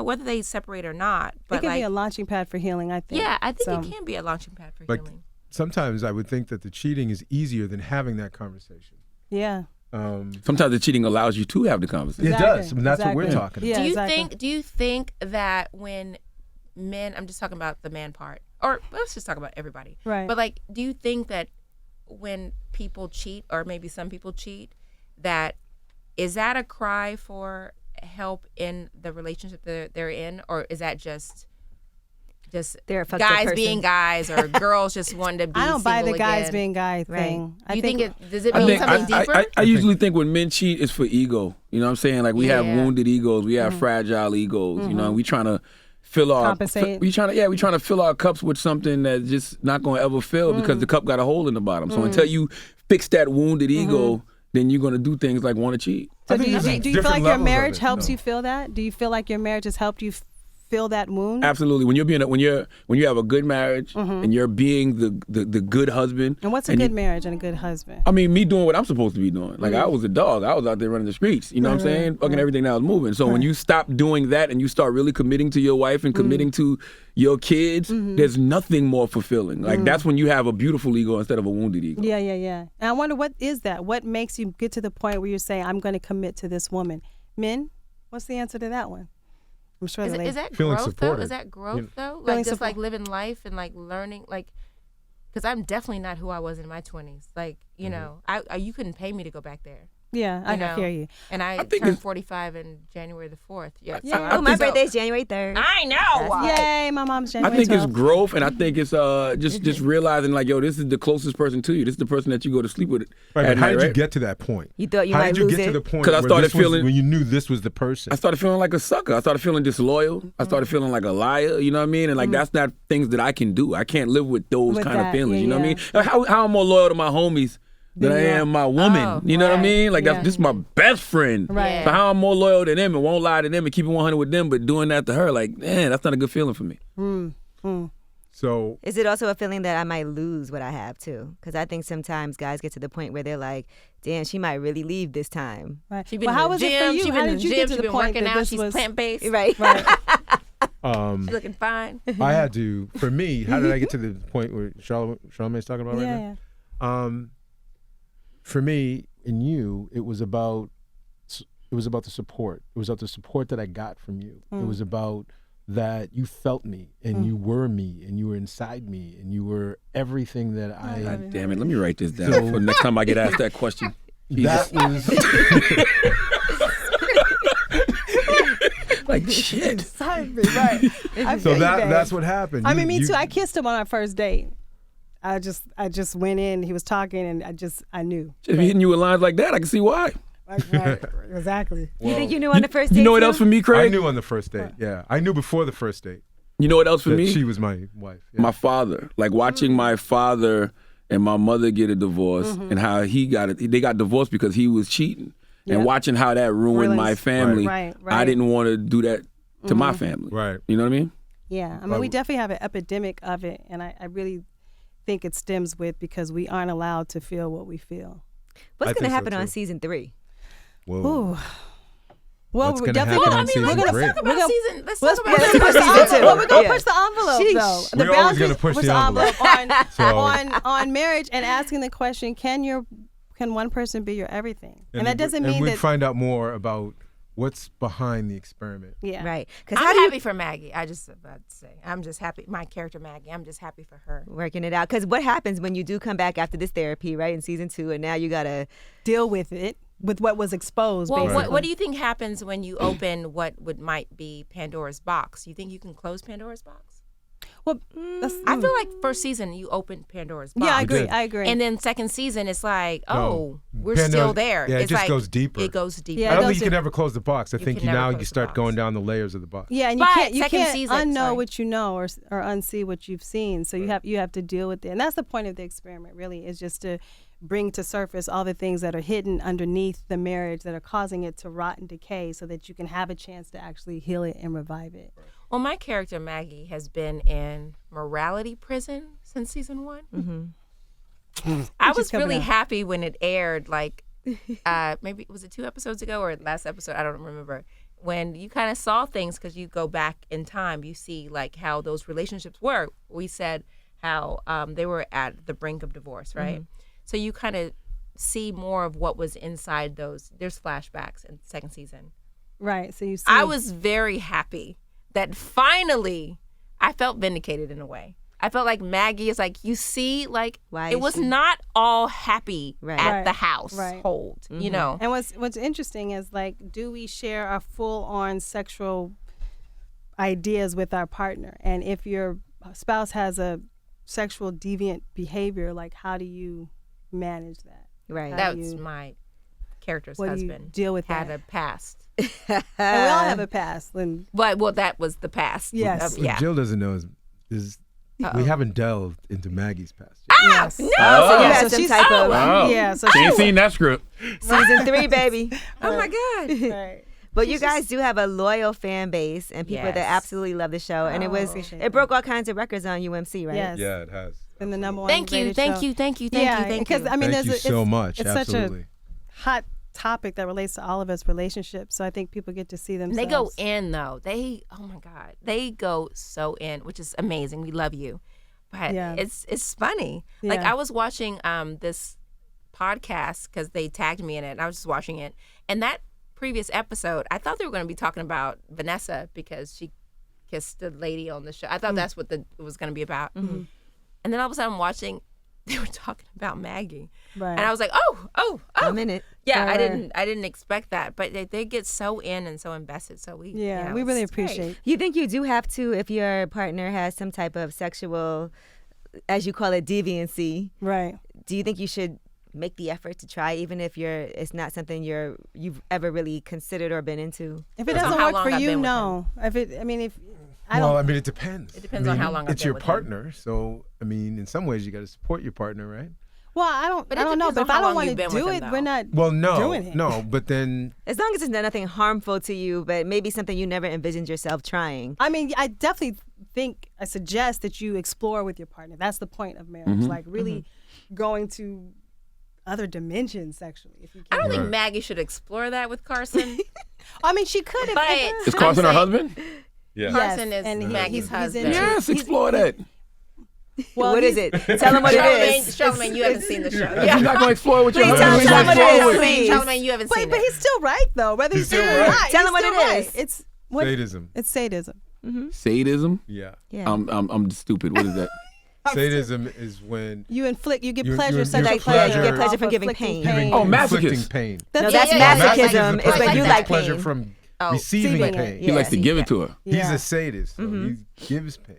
Speaker 7: whether they separate or not, but
Speaker 6: it can be a launching pad for healing, I think.
Speaker 7: yeah, I think
Speaker 6: So,
Speaker 7: it can be a launching pad for
Speaker 5: Like,
Speaker 7: healing.
Speaker 5: sometimes I would think that the cheating is easier than having that conversation.
Speaker 6: Yeah.
Speaker 3: Sometimes the cheating allows you to have the conversation.
Speaker 5: It does. I mean, that's what we're
Speaker 6: Exactly.
Speaker 5: talking about.
Speaker 6: Yeah,
Speaker 7: do you
Speaker 6: exactly.
Speaker 7: do you think that when men, I'm just talking about the man part, or let's just talk about everybody,
Speaker 6: Right.
Speaker 7: but do you think that when people cheat, or maybe some people cheat, is that a cry for help in the relationship that they're in, or is that just just
Speaker 4: They're a fucked up
Speaker 7: guys
Speaker 4: person.
Speaker 7: being guys or girls just wanting to be
Speaker 6: I don't buy the
Speaker 7: single
Speaker 6: guys
Speaker 7: again.
Speaker 6: being guy thing.
Speaker 7: You think it does it
Speaker 3: I
Speaker 7: mean
Speaker 3: think
Speaker 7: something deeper?
Speaker 3: I usually think when men cheat, it's for ego. You know what I'm saying? Like we have
Speaker 7: Yeah.
Speaker 3: wounded egos, we have fragile egos. You know, and we trying to fill our
Speaker 6: Compensate.
Speaker 3: we trying to fill our cups with something that's just not going to ever fill because the cup got a hole in the bottom. So until you fix that wounded ego, then you're going to do things like want to cheat.
Speaker 6: So
Speaker 5: I
Speaker 6: do
Speaker 5: think
Speaker 6: you
Speaker 5: there's
Speaker 6: feel like
Speaker 5: different
Speaker 6: your
Speaker 5: levels of
Speaker 6: marriage
Speaker 5: it,
Speaker 6: helps
Speaker 5: though.
Speaker 6: you feel that? Do you feel like your marriage has helped you fill that wound?
Speaker 3: Absolutely. When you have a good marriage and you're being the good husband.
Speaker 6: And what's a good marriage and a good husband?
Speaker 3: I mean, me doing what I'm supposed to be doing. Like I was a dog. I was out there running the streets. You know what I'm saying? Fucking everything that was moving. So when you stop doing that and you start really committing to your wife and committing to your kids, there's nothing more fulfilling. Like that's when you have a beautiful ego instead of a wounded ego.
Speaker 6: Yeah. And I wonder, what is that? What makes you get to the point where you say, I'm going to commit to this woman? Men, what's the answer to that one? I'm sure the
Speaker 7: Is that
Speaker 5: Feeling
Speaker 7: growth
Speaker 5: supported.
Speaker 7: though? Is that growth though?
Speaker 6: Feeling
Speaker 7: Like just
Speaker 6: support-
Speaker 7: like living life and like learning, like, because I'm definitely not who I was in my 20s. Like, you know, I you couldn't pay me to go back there.
Speaker 6: Yeah, I
Speaker 7: You know?
Speaker 6: hear you.
Speaker 7: And I
Speaker 3: think
Speaker 7: turned
Speaker 3: it's-
Speaker 7: 45 in January the 4th. Yeah.
Speaker 6: Yeah.
Speaker 4: Oh, my birthday's January 3rd.
Speaker 7: I know.
Speaker 6: Yay, my mom's
Speaker 3: I
Speaker 6: January
Speaker 3: think it's
Speaker 6: 12th.
Speaker 3: growth, and I think it's just realizing like, yo, this is the closest person to you. This is the person that you go to sleep with.
Speaker 5: Right,
Speaker 3: at
Speaker 5: but how
Speaker 3: night,
Speaker 5: did you
Speaker 3: right?
Speaker 5: get to that point?
Speaker 4: You thought you
Speaker 5: how
Speaker 4: might
Speaker 5: did you
Speaker 4: lose
Speaker 5: get
Speaker 4: it?
Speaker 5: to the point
Speaker 3: 'Cause I
Speaker 5: where
Speaker 3: started
Speaker 5: this was-
Speaker 3: feeling-
Speaker 5: when you knew this was the person?
Speaker 3: I started feeling like a sucker. I started feeling disloyal. I started feeling like a liar. You know what I mean? And like that's not things that I can do. I can't live with those
Speaker 6: With
Speaker 3: kind of
Speaker 6: that,
Speaker 3: feelings.
Speaker 6: yeah,
Speaker 3: you know what I
Speaker 6: yeah.
Speaker 3: mean? Like, how I'm more loyal to my homies than I am my woman.
Speaker 7: Oh,
Speaker 3: you know what I
Speaker 7: right.
Speaker 3: mean? Like
Speaker 6: Yeah.
Speaker 3: this is my best friend.
Speaker 6: Right.
Speaker 3: So how I'm more loyal to them and won't lie to them and keep it 100 with them, but doing that to her, like, man, that's not a good feeling for me.
Speaker 5: So
Speaker 4: Is it also a feeling that I might lose what I have too? Because I think sometimes guys get to the point where they're like, damn, she might really leave this time.
Speaker 6: Right.
Speaker 7: She been
Speaker 6: Well,
Speaker 7: in
Speaker 6: how
Speaker 7: the
Speaker 6: was
Speaker 7: gym.
Speaker 6: it for you?
Speaker 7: She
Speaker 6: How
Speaker 7: been in
Speaker 6: did
Speaker 7: the
Speaker 6: you
Speaker 7: gym.
Speaker 6: get to
Speaker 7: She
Speaker 6: the
Speaker 7: been
Speaker 6: point
Speaker 7: working
Speaker 6: that
Speaker 7: out.
Speaker 6: this
Speaker 7: She's
Speaker 6: was
Speaker 7: plant based.
Speaker 4: Right.
Speaker 6: right?
Speaker 7: She's looking fine.
Speaker 5: I had to. For me, how did I get to the point where Charlamagne's talking about right
Speaker 6: Yeah.
Speaker 5: now? For me and you, it was about the support. It was about the support that I got from you. It was about that you felt me and you were me and you were inside me and you were everything that I.
Speaker 3: God damn it. Let me write this down for next time I get asked that question.
Speaker 5: That was
Speaker 3: Like shit.
Speaker 6: Right. I
Speaker 5: so
Speaker 6: feel you, babe.
Speaker 5: that's what happened.
Speaker 6: I
Speaker 5: You-
Speaker 6: mean, me
Speaker 5: you-
Speaker 6: too. I kissed him on our first date. I just went in. He was talking, and I knew.
Speaker 3: If he hitting you with lines like that, I can see why.
Speaker 6: Right, exactly.
Speaker 4: You think you knew on the first date?
Speaker 3: You know what
Speaker 4: too?
Speaker 3: else for me,
Speaker 5: I
Speaker 3: Craig?
Speaker 5: knew on the first date. Yeah, I knew before the first date
Speaker 3: You know what else for
Speaker 5: that
Speaker 3: me?
Speaker 5: she was my wife. Yeah.
Speaker 3: My father. Like watching my father and my mother get a divorce and how he got it. They got divorced because he was cheating.
Speaker 6: Yeah.
Speaker 3: And watching how that ruined my
Speaker 6: Ruins-
Speaker 3: family.
Speaker 6: Right.
Speaker 3: I didn't want to do that to my family.
Speaker 5: Right.
Speaker 3: You know what I mean?
Speaker 6: Yeah, I mean, we definitely have an epidemic of it, and I really think it stems with because we aren't allowed to feel what we feel.
Speaker 4: What's
Speaker 5: I
Speaker 4: going to
Speaker 5: think so,
Speaker 4: happen on
Speaker 5: too.
Speaker 4: season 3?
Speaker 5: Whoa.
Speaker 6: Ooh. Well,
Speaker 5: What's
Speaker 6: we're
Speaker 5: gonna
Speaker 6: definitely
Speaker 5: happen
Speaker 6: gonna
Speaker 5: on season
Speaker 7: let's
Speaker 5: three?
Speaker 7: talk about season. Let's
Speaker 6: Let's
Speaker 7: talk about
Speaker 6: push
Speaker 7: season
Speaker 4: season
Speaker 6: the
Speaker 4: two.
Speaker 6: Well, we're gonna
Speaker 4: Yeah.
Speaker 6: push the envelope
Speaker 4: Sheesh.
Speaker 6: though.
Speaker 5: We're always gonna push the
Speaker 6: on
Speaker 5: So-
Speaker 6: on marriage and asking the question: Can one person be your everything? And that doesn't mean
Speaker 5: we'd
Speaker 6: that.
Speaker 5: find out more about what's behind the experiment.
Speaker 6: Yeah.
Speaker 4: Right. Because how
Speaker 7: I'm
Speaker 4: do you
Speaker 7: happy for Maggie. I just about to say, I'm just happy. My character Maggie. I'm just happy for her.
Speaker 4: working it out? Because what happens when you do come back after this therapy, right, in season 2, and now you got to
Speaker 6: Deal with it with what was exposed.
Speaker 7: Well,
Speaker 6: basically.
Speaker 7: what do you think happens when you open what might be Pandora's box? You think you can close Pandora's box?
Speaker 6: Well, that's,
Speaker 7: I feel like first season you opened Pandora's box.
Speaker 6: yeah, I
Speaker 5: We
Speaker 6: agree.
Speaker 5: did.
Speaker 6: I agree.
Speaker 7: And then second season it's like,
Speaker 5: No.
Speaker 7: oh, we're
Speaker 5: Pandora's-
Speaker 7: still there.
Speaker 5: yeah, it
Speaker 7: it's
Speaker 5: just
Speaker 7: like,
Speaker 5: goes deeper.
Speaker 7: It goes deeper.
Speaker 6: Yeah,
Speaker 5: I
Speaker 6: it
Speaker 5: don't
Speaker 6: goes
Speaker 5: think you can
Speaker 6: to-
Speaker 5: ever close the box. I think
Speaker 7: can never
Speaker 5: now you
Speaker 7: close the
Speaker 5: start
Speaker 7: box.
Speaker 5: going down the layers of the box.
Speaker 6: yeah, and you
Speaker 7: But
Speaker 6: can't
Speaker 7: second season,
Speaker 6: unknow
Speaker 7: sorry.
Speaker 6: what you know or unsee what you've seen. So you have to deal with it, and that's the point of the experiment. Really, is just to bring to surface all the things that are hidden underneath the marriage that are causing it to rot and decay, so that you can have a chance to actually heal it and revive it.
Speaker 7: Well, my character Maggie has been in morality prison since season 1. I
Speaker 6: Which is
Speaker 7: was
Speaker 6: coming
Speaker 7: really
Speaker 6: out.
Speaker 7: happy when it aired. Like, maybe was it 2 episodes ago or last episode? I don't remember. When you kind of saw things because you go back in time, you see like how those relationships were. We said how they were at the brink of divorce, right? So you kind of see more of what was inside those. There's flashbacks in second season.
Speaker 6: Right. So you see.
Speaker 7: I was very happy that finally I felt vindicated in a way. I felt like Maggie is like, you see, like
Speaker 4: Why
Speaker 7: it
Speaker 4: is
Speaker 7: was
Speaker 4: she-
Speaker 7: not all happy
Speaker 4: Right.
Speaker 7: at
Speaker 6: Right.
Speaker 7: the household, you know.
Speaker 6: And what's interesting is like, do we share a full-on sexual ideas with our partner. And if your spouse has a sexual deviant behavior, like how do you manage that?
Speaker 4: Right.
Speaker 6: How
Speaker 7: That
Speaker 6: do
Speaker 7: was
Speaker 6: you-
Speaker 7: my character's
Speaker 6: what do you
Speaker 7: husband.
Speaker 6: deal with
Speaker 7: had
Speaker 6: that?
Speaker 7: a past.
Speaker 6: And we all have a past. And
Speaker 7: Well, that was the past.
Speaker 6: Yes.
Speaker 7: Of-
Speaker 5: What
Speaker 7: yeah.
Speaker 5: Jill doesn't know is we haven't delved into Maggie's past
Speaker 6: yes.
Speaker 5: yet.
Speaker 4: Oh, so you
Speaker 6: Yeah,
Speaker 4: had
Speaker 6: so
Speaker 4: some
Speaker 6: she's-
Speaker 4: type of
Speaker 3: Wow.
Speaker 6: Yeah, so
Speaker 3: she ain't seen that script.
Speaker 4: season 3, baby.
Speaker 7: Oh my God.
Speaker 6: Right.
Speaker 4: But you guys do have a loyal fan base and people that
Speaker 7: Yes.
Speaker 4: absolutely love the show. And
Speaker 6: Appreciate
Speaker 4: it broke all kinds of records on UMC, right?
Speaker 6: Yes.
Speaker 5: Yeah, it has.
Speaker 6: And the number one.
Speaker 7: Thank you,
Speaker 6: rated
Speaker 7: thank
Speaker 6: show.
Speaker 7: you, thank you,
Speaker 6: Yeah,
Speaker 7: thank you.
Speaker 6: because I mean,
Speaker 5: Thank you
Speaker 6: there's
Speaker 5: so
Speaker 6: it's,
Speaker 5: much.
Speaker 6: It's
Speaker 5: Absolutely.
Speaker 6: such a hot topic that relates to all of us relationships. So I think people get to see themselves.
Speaker 7: They go in though. Oh my God, they go so in, which is amazing. We love you, but
Speaker 6: Yeah.
Speaker 7: it's funny. Like
Speaker 6: Yeah.
Speaker 7: I was watching this podcast because they tagged me in it. And I was just watching it, and that previous episode, I thought they were going to be talking about Vanessa because she kissed the lady on the show. I thought that's what it was going to be about. And then all of a sudden, I'm watching. They were talking about Maggie,
Speaker 6: Right.
Speaker 7: and I was like, oh,
Speaker 4: I'm in it.
Speaker 7: yeah.
Speaker 6: Right.
Speaker 7: I didn't expect that, but they get so in and so invested. So we,
Speaker 6: Yeah,
Speaker 7: you know,
Speaker 6: we really
Speaker 7: it's great.
Speaker 6: appreciate.
Speaker 4: You think you do have to, if your partner has some type of sexual, as you call it, deviancy,
Speaker 6: Right.
Speaker 4: do you think you should make the effort to try, even if it's not something you've ever really considered or been into?
Speaker 6: If it
Speaker 7: Depends on
Speaker 6: doesn't
Speaker 7: how
Speaker 6: work
Speaker 7: long
Speaker 6: for
Speaker 7: I've
Speaker 6: you,
Speaker 7: been with
Speaker 6: no. If I
Speaker 5: Well,
Speaker 6: don't.
Speaker 5: I mean, it depends.
Speaker 7: It depends on how long I've
Speaker 5: it's
Speaker 7: been
Speaker 5: your
Speaker 7: with him.
Speaker 5: partner. So, I mean, in some ways, you got to support your partner, right?
Speaker 6: Well, I don't.
Speaker 7: But
Speaker 6: I
Speaker 7: it
Speaker 6: don't know.
Speaker 7: depends
Speaker 6: But
Speaker 7: on
Speaker 6: if I
Speaker 7: how
Speaker 6: don't
Speaker 7: long
Speaker 6: want
Speaker 7: you've
Speaker 6: to
Speaker 7: been with
Speaker 6: do
Speaker 7: him,
Speaker 6: it,
Speaker 7: though.
Speaker 6: we're not.
Speaker 5: Well, no,
Speaker 6: doing it.
Speaker 5: no. But then,
Speaker 4: As long as it's nothing harmful to you, but maybe something you never envisioned yourself trying.
Speaker 6: I mean, I definitely I suggest that you explore with your partner. That's the point of marriage. Like really going to other dimensions sexually, if you
Speaker 7: I
Speaker 6: can.
Speaker 7: don't think
Speaker 5: Right.
Speaker 7: Maggie should explore that with Carson.
Speaker 6: I mean, she could.
Speaker 7: But
Speaker 3: Is Carson her
Speaker 7: I'm saying-
Speaker 3: husband?
Speaker 5: yeah.
Speaker 7: Carson
Speaker 6: Yes,
Speaker 7: is
Speaker 6: and
Speaker 7: Maggie's
Speaker 6: he's
Speaker 7: husband.
Speaker 6: into-
Speaker 3: Yes, explore that.
Speaker 6: Well,
Speaker 4: What is
Speaker 6: he's-
Speaker 4: it? Tell them what it is.
Speaker 7: Charlamagne, you haven't seen the show.
Speaker 3: If you're not going to explore with your
Speaker 4: Please
Speaker 3: husband,
Speaker 4: tell
Speaker 3: you're
Speaker 4: him
Speaker 3: not
Speaker 4: what it
Speaker 3: gonna
Speaker 4: is,
Speaker 3: explore with-
Speaker 4: please.
Speaker 7: Charlamagne, you haven't seen
Speaker 6: But
Speaker 7: it.
Speaker 6: he's still right though. Whether he's
Speaker 5: still
Speaker 6: doing it or
Speaker 5: right.
Speaker 6: not,
Speaker 4: Tell
Speaker 6: he's
Speaker 4: him what
Speaker 6: still
Speaker 4: it
Speaker 6: right.
Speaker 4: is.
Speaker 6: It's
Speaker 5: Sadism.
Speaker 6: It's sadism.
Speaker 3: Sadism?
Speaker 5: Yeah.
Speaker 4: Yeah.
Speaker 3: I'm stupid. What is that?
Speaker 5: Sadism is when
Speaker 6: You get
Speaker 5: You-
Speaker 6: pleasure,
Speaker 5: you-
Speaker 6: sexual
Speaker 5: you
Speaker 6: pleasure.
Speaker 5: get
Speaker 4: pleasure
Speaker 6: off
Speaker 4: from
Speaker 6: of
Speaker 4: giving
Speaker 6: inflicting
Speaker 4: pain.
Speaker 3: Oh,
Speaker 5: inflicting
Speaker 3: masochist.
Speaker 5: pain.
Speaker 4: No,
Speaker 6: That's
Speaker 4: that's
Speaker 7: yeah, yeah.
Speaker 4: masochism. It's
Speaker 7: I
Speaker 4: when
Speaker 7: like
Speaker 4: you
Speaker 7: that.
Speaker 4: like
Speaker 5: pleasure
Speaker 4: pain.
Speaker 5: from
Speaker 7: Oh,
Speaker 5: receiving
Speaker 6: receiving
Speaker 5: pain.
Speaker 6: it.
Speaker 3: He likes to
Speaker 4: Yeah.
Speaker 3: give it to her.
Speaker 5: He's
Speaker 6: Yeah.
Speaker 5: a sadist, so he gives pain,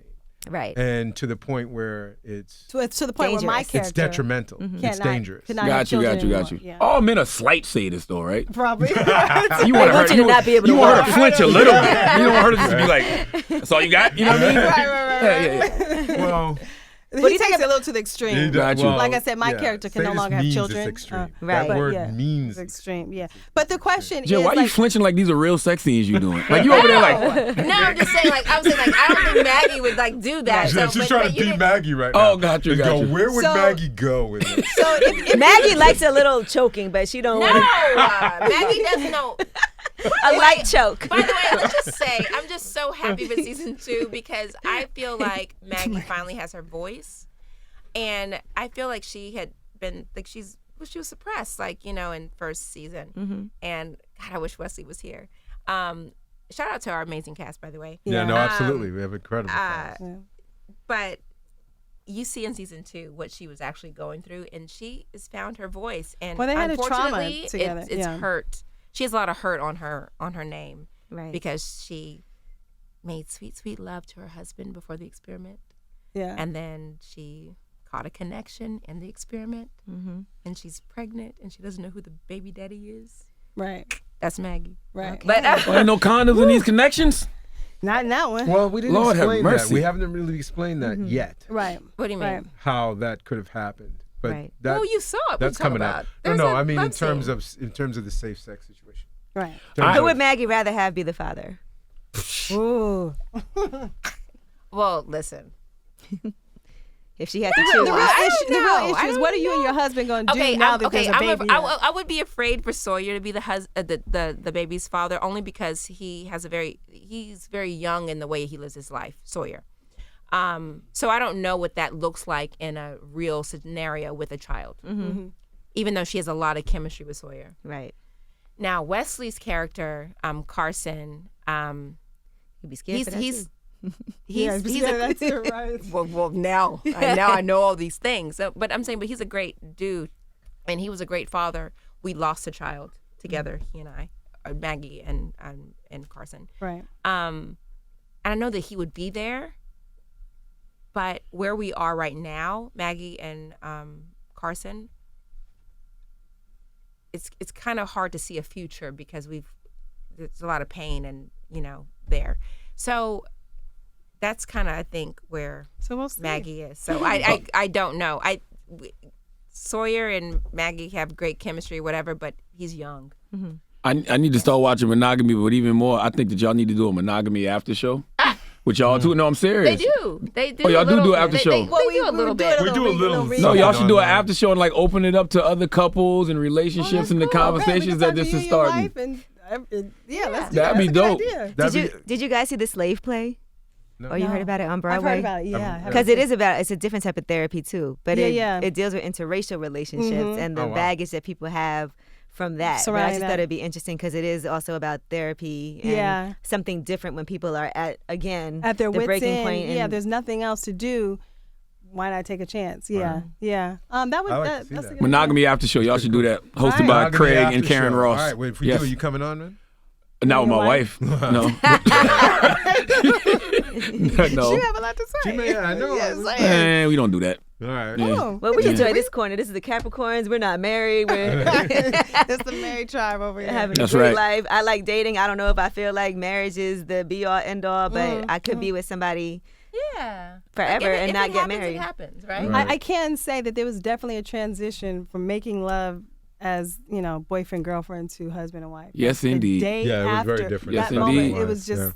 Speaker 4: Right.
Speaker 5: and to the point where it's
Speaker 6: to the point where my
Speaker 4: Dangerous.
Speaker 6: character
Speaker 5: it's detrimental. It's
Speaker 6: cannot-
Speaker 5: dangerous.
Speaker 6: cannot have
Speaker 3: Got you.
Speaker 6: children
Speaker 3: All
Speaker 6: anymore.
Speaker 3: All men are slight sadists, though, right?
Speaker 6: Probably.
Speaker 3: You want
Speaker 4: want you to not be able to
Speaker 3: You want her
Speaker 4: walk.
Speaker 3: to flinch a little bit. You don't want her to just be like, "That's all you got." You know what I mean? Yeah.
Speaker 5: Well,
Speaker 6: He takes it a little to the extreme.
Speaker 3: Got you.
Speaker 6: Like I said, my character can no
Speaker 5: sadist
Speaker 6: longer have
Speaker 5: means
Speaker 6: children.
Speaker 5: It's extreme.
Speaker 4: Right.
Speaker 5: That word
Speaker 6: Yeah.
Speaker 5: means
Speaker 6: It's extreme, yeah. But the question
Speaker 3: Jill,
Speaker 6: is,
Speaker 3: why are you
Speaker 6: like,
Speaker 3: flinching like these are real sex scenes you doing? Like you over there like,
Speaker 7: No, I'm just saying, like, I was saying, like, I don't think Maggie would, like, do that. So,
Speaker 5: She's
Speaker 7: but
Speaker 5: trying
Speaker 7: you
Speaker 5: to be
Speaker 7: didn't-
Speaker 5: Maggie right now.
Speaker 3: Oh, got you,
Speaker 5: And
Speaker 3: got
Speaker 5: go,
Speaker 3: you.
Speaker 5: where would
Speaker 6: So-
Speaker 5: Maggie go with this?
Speaker 6: so if
Speaker 4: Maggie likes a little choking, but she don't
Speaker 7: No,
Speaker 4: want
Speaker 7: Maggie doesn't know.
Speaker 4: a light choke.
Speaker 7: By the way, let's just say, I'm just so happy for season 2 because I feel like Maggie finally has her voice. And I feel like she had been, like, she was suppressed, like, you know, in first season. And God, I wish Wesley was here. Shout out to our amazing cast, by the way.
Speaker 5: Yeah, no, absolutely. We have incredible cast.
Speaker 7: But you see in season 2 what she was actually going through, and she has found her voice. And
Speaker 6: Well, they had a trauma
Speaker 7: unfortunately,
Speaker 6: together,
Speaker 7: it's
Speaker 6: yeah.
Speaker 7: hurt. She has a lot of hurt on her name,
Speaker 4: Right.
Speaker 7: because she made sweet, sweet love to her husband before the experiment,
Speaker 6: yeah.
Speaker 7: and then she caught a connection in the experiment, and she's pregnant, and she doesn't know who the baby daddy is.
Speaker 6: Right.
Speaker 7: That's Maggie.
Speaker 6: Right.
Speaker 7: But
Speaker 3: oh, ain't no condoms in these connections.
Speaker 6: Not in that one.
Speaker 5: Well, we didn't
Speaker 3: Lord have
Speaker 5: explain that.
Speaker 3: mercy.
Speaker 5: We haven't really explained that yet.
Speaker 6: Right.
Speaker 7: what do you mean?
Speaker 6: Right.
Speaker 5: How that could have happened. But
Speaker 4: Right.
Speaker 5: that,
Speaker 7: Well, you saw it.
Speaker 5: that's coming
Speaker 7: out.
Speaker 5: out. No, I mean in terms of the safe sex situation.
Speaker 6: Right.
Speaker 4: Who would Maggie rather have be the father?
Speaker 6: Ooh.
Speaker 7: Well, listen.
Speaker 4: If she had to
Speaker 6: The
Speaker 4: choose.
Speaker 6: real
Speaker 7: I
Speaker 6: issue,
Speaker 7: don't know. I
Speaker 6: is
Speaker 7: don't
Speaker 6: what are you and
Speaker 7: know.
Speaker 6: your husband going to do
Speaker 7: Okay,
Speaker 6: now that there's a baby?
Speaker 7: I would be afraid for Sawyer to be the baby's father, only because he's very young in the way he lives his life, Sawyer. So I don't know what that looks like in a real scenario with a child. Even though she has a lot of chemistry with Sawyer.
Speaker 4: Right.
Speaker 7: Now Wesley's character, Carson,
Speaker 4: You'd be scared for that
Speaker 7: he's
Speaker 4: too.
Speaker 7: he's a
Speaker 6: right.
Speaker 7: well now I know all these things. So, but I'm saying, but he's a great dude, and he was a great father. We lost a child together, he and I, Maggie and Carson.
Speaker 6: Right.
Speaker 7: And I know that he would be there. But where we are right now, Maggie and Carson, it's kind of hard to see a future because there's a lot of pain and there. So that's kind of I think where Maggie is. So I don't know. Sawyer and Maggie have great chemistry, whatever, but he's young.
Speaker 4: Mm-hmm.
Speaker 3: I need to start watching Monogamy, but even more, I think that y'all need to do a Monogamy after show. With y'all too? No, I'm serious.
Speaker 7: They do.
Speaker 3: Oh, y'all do an after show.
Speaker 7: They do a little bit.
Speaker 5: We do a little.
Speaker 3: No, y'all should do an after show and like open it up to other couples and relationships and the conversations that this is starting. That'd be dope.
Speaker 4: Did you guys see the Slave play?
Speaker 5: No.
Speaker 4: Or you heard about it on Broadway?
Speaker 6: I've heard about it, yeah.
Speaker 4: Because it's a different type of therapy too. But it deals with interracial relationships and the baggage that people have from that. But I just thought it'd be interesting because it is also about therapy and something different when people are at their
Speaker 6: wits'
Speaker 4: breaking
Speaker 6: end.
Speaker 4: point.
Speaker 6: Yeah, there's nothing else to do. Why not take a chance? Yeah, yeah. That's a good
Speaker 3: Monogamy after show. Y'all should do that. Hosted by
Speaker 5: Monogamy
Speaker 3: Craig
Speaker 5: after
Speaker 3: and Karen
Speaker 5: show.
Speaker 3: Ross.
Speaker 5: All right, wait, if we do, you coming on, man?
Speaker 3: Not with my wife. No. No.
Speaker 6: You have a lot to say.
Speaker 5: She may, I know.
Speaker 3: Man, we don't do that.
Speaker 5: All right.
Speaker 6: Oh.
Speaker 4: Well, we enjoy this corner. This is the Capricorns. We're not married. We're
Speaker 6: It's the married tribe over here.
Speaker 4: having
Speaker 3: That's
Speaker 4: a great
Speaker 3: right.
Speaker 4: life. I like dating. I don't know if I feel like marriage is the be all end all, but I could be with somebody forever and not get married.
Speaker 7: It happens, right?
Speaker 6: I can say that there was definitely a transition from making love as boyfriend girlfriend to husband and wife.
Speaker 3: Yes,
Speaker 6: The
Speaker 3: indeed.
Speaker 6: day
Speaker 5: Yeah, it was
Speaker 6: after
Speaker 5: very different.
Speaker 3: Yes,
Speaker 6: that moment,
Speaker 3: indeed.
Speaker 6: it was just